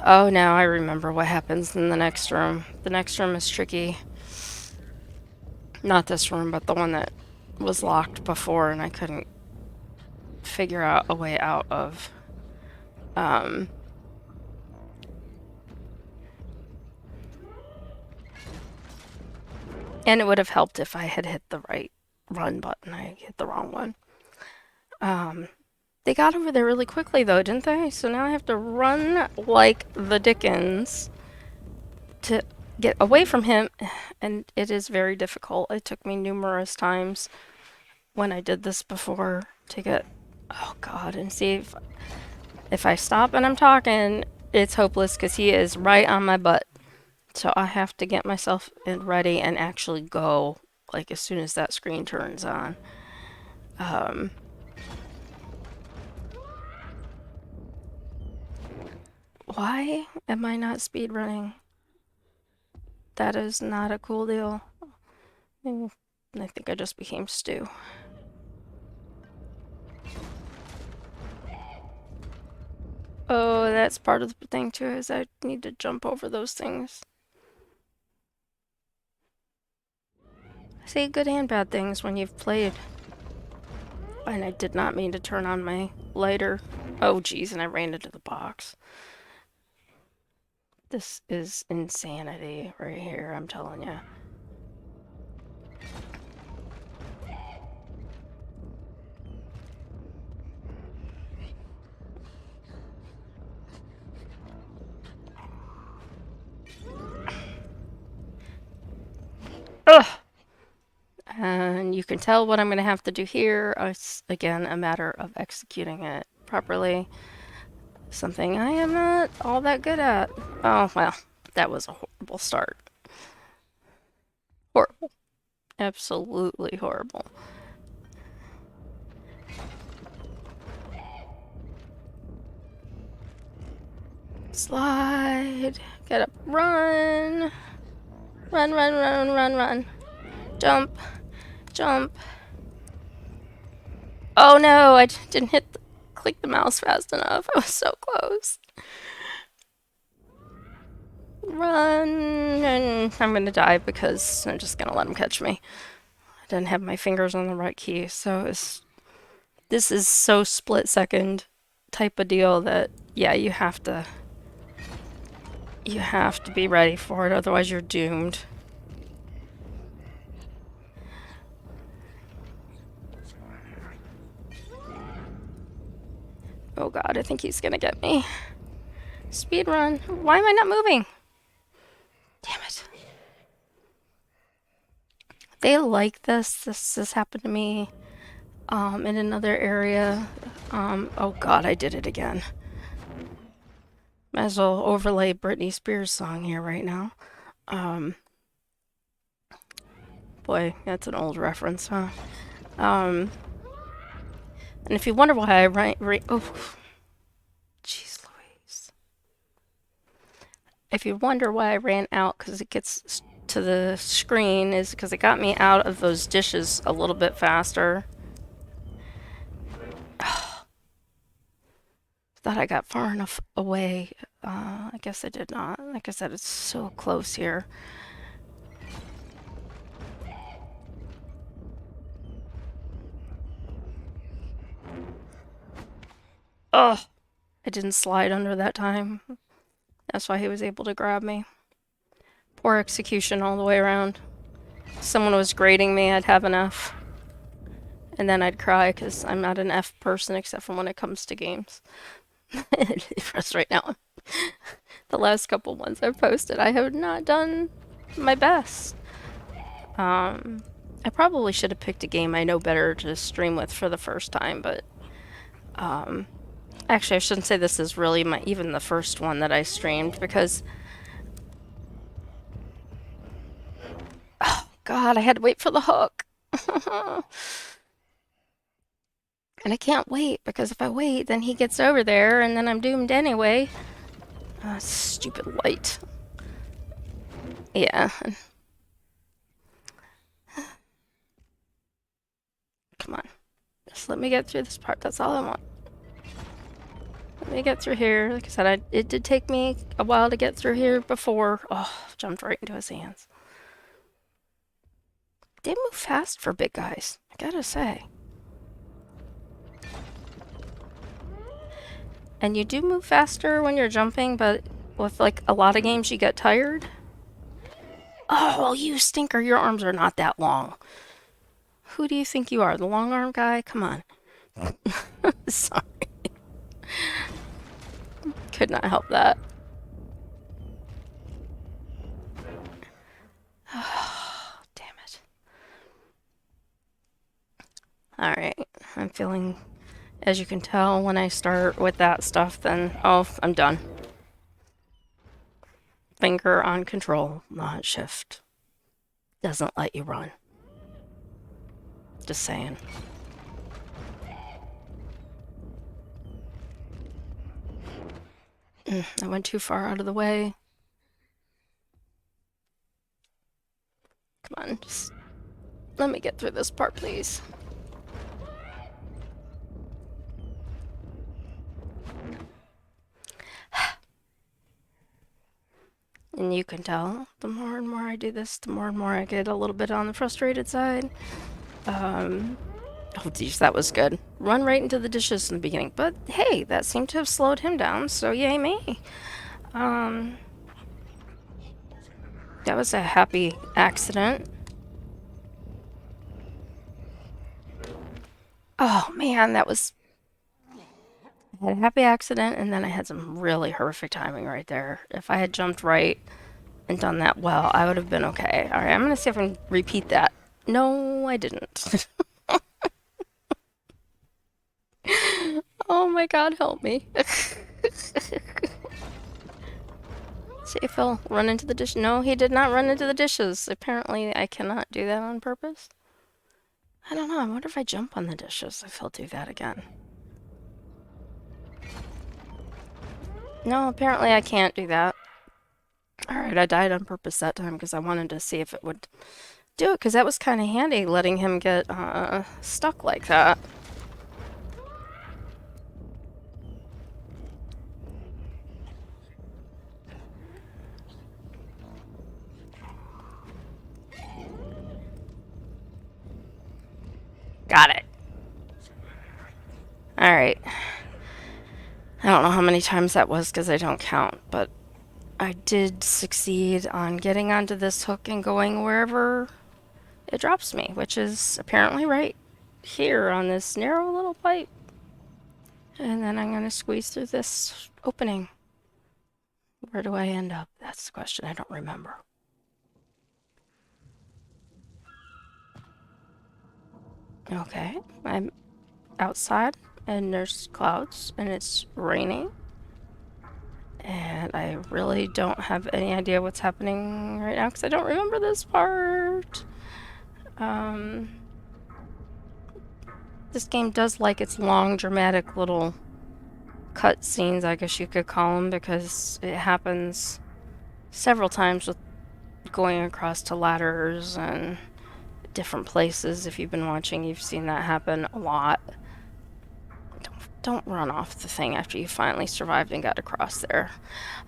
Oh, now I remember what happens in the next room. The next room is tricky. Not this room, but the one that was locked before and I couldn't figure out a way out of. And it would have helped if I had hit the right run button. I hit the wrong one. They got over there really quickly though, didn't they? So now I have to run like the Dickens to get away from him, and it is very difficult. It took me numerous times when I did this before to get, oh god, and see if I stop and I'm talking, it's hopeless because he is right on my butt. So I have to get myself ready and actually go, like, as soon as that screen turns on. Why am I not speedrunning? That is not a cool deal. I think I just became Stu. Oh, that's part of the thing too, is I need to jump over those things. I say good and bad things when you've played. And I did not mean to turn on my lighter. Oh geez, and I ran into the box. This is insanity right here, I'm telling you. Ugh! And you can tell what I'm going to have to do here. It's, again, a matter of executing it properly. Something I am not all that good at. Oh, well, that was a horrible start. Horrible. Absolutely horrible. Slide. Gotta run. Run, run, run, run, run. Jump. Jump. Oh no, I didn't click the mouse fast enough. I was so close. Run, and I'm gonna die because I'm just gonna let him catch me. I didn't have my fingers on the right key, so this is so split second type of deal that, yeah, you have to be ready for it, otherwise you're doomed. Oh god, I think he's gonna get me. Speed run. Why am I not moving? Damn it. They like this. This has happened to me in another area. Oh god, I did it again. Might as well overlay Britney Spears song here right now. Boy, that's an old reference, huh? And if you wonder why I oh, jeez Louise. If you wonder why I ran out because it gets to the screen, is because it got me out of those dishes a little bit faster. Thought I got far enough away. I guess I did not. Like I said, it's so close here. Oh, I didn't slide under that time. That's why he was able to grab me. Poor execution all the way around. Someone was grading me, I'd have an F. And then I'd cry because I'm not an F person except for when it comes to games. Right now. The last couple ones I've posted, I have not done my best. I probably should have picked a game I know better to stream with for the first time, but actually I shouldn't say this is really even the first one that I streamed, because oh god, I had to wait for the hook. And I can't wait, because if I wait, then he gets over there, and then I'm doomed anyway. Stupid light. Yeah. Come on. Just let me get through this part. That's all I want. Let me get through here. Like I said, it did take me a while to get through here before. Oh, jumped right into his hands. They move fast for big guys, I gotta say. And you do move faster when you're jumping, but with like a lot of games you get tired. Oh, you stinker, your arms are not that long. Who do you think you are, the long arm guy? Come on. Sorry. Could not help that. Oh, damn it. Alright, I'm feeling, as you can tell, when I start with that stuff, then, oh, I'm done. Finger on control, not shift. Doesn't let you run. Just saying. I went too far out of the way. Come on, just let me get through this part, please. And you can tell, the more and more I do this, the more and more I get a little bit on the frustrated side. Oh geez, that was good. Run right into the dishes in the beginning. But hey, that seemed to have slowed him down, so yay me. That was a happy accident. Oh man, that was... I had a happy accident, and then I had some really horrific timing right there. If I had jumped right and done that well, I would have been okay. Alright, I'm gonna see if I can repeat that. No, I didn't. Oh my god, help me. See if he'll run into the dish. No, he did not run into the dishes. Apparently, I cannot do that on purpose. I don't know. I wonder if I jump on the dishes, if he'll do that again. No, apparently I can't do that. Alright, I died on purpose that time because I wanted to see if it would do it, because that was kind of handy, letting him get stuck like that. Got it. Alright. I don't know how many times that was because I don't count, but I did succeed on getting onto this hook and going wherever it drops me, which is apparently right here on this narrow little pipe. And then I'm going to squeeze through this opening. Where do I end up? That's the question. I don't remember. Okay, I'm outside and there's clouds and it's raining. And I really don't have any idea what's happening right now because I don't remember this part. This game does like its long, dramatic little cut scenes, I guess you could call them, because it happens several times with going across to ladders and different places. If you've been watching, you've seen that happen a lot. Don't run off the thing after you finally survived and got across there.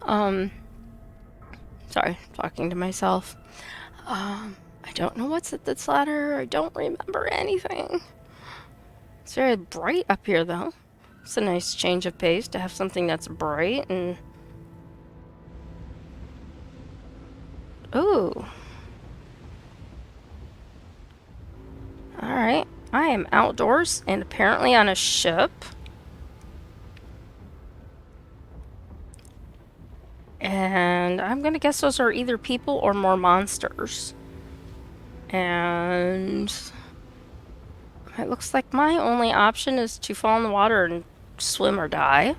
Sorry, talking to myself. I don't know what's at this ladder. I don't remember anything. It's very bright up here, though. It's a nice change of pace to have something that's bright and... Ooh. Alright. I am outdoors and apparently on a ship. And I'm gonna guess those are either people or more monsters. And... it looks like my only option is to fall in the water and swim or die.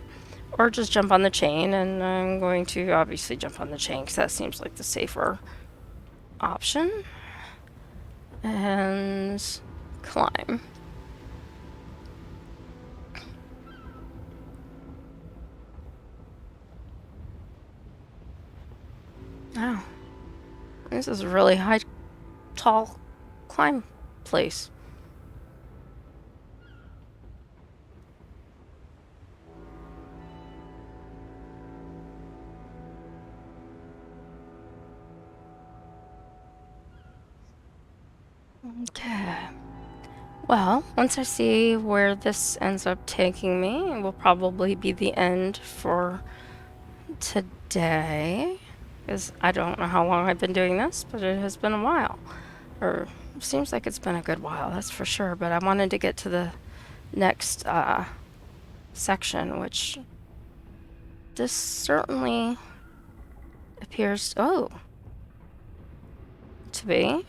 Or just jump on the chain, and I'm going to obviously jump on the chain because that seems like the safer option. And climb. Wow. This is a really high, tall climb place. Okay. Well, once I see where this ends up taking me, it will probably be the end for today. Because I don't know how long I've been doing this, but it has been a while. Or seems like it's been a good while, that's for sure. But I wanted to get to the next section, which this certainly appears to be.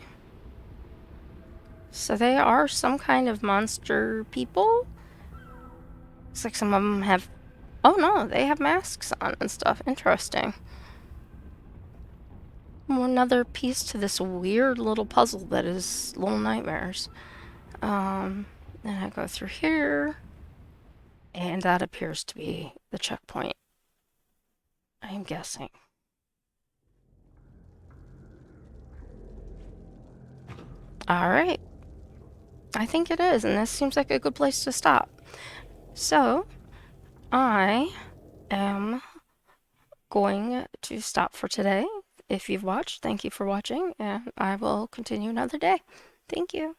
So they are some kind of monster people. Looks like some of them have. Oh no, they have masks on and stuff. Interesting. Another piece to this weird little puzzle that is Little Nightmares. Then I go through here, and that appears to be the checkpoint. I am guessing. Alright. I think it is, and this seems like a good place to stop. So, I am going to stop for today. If you've watched, thank you for watching, and I will continue another day. Thank you.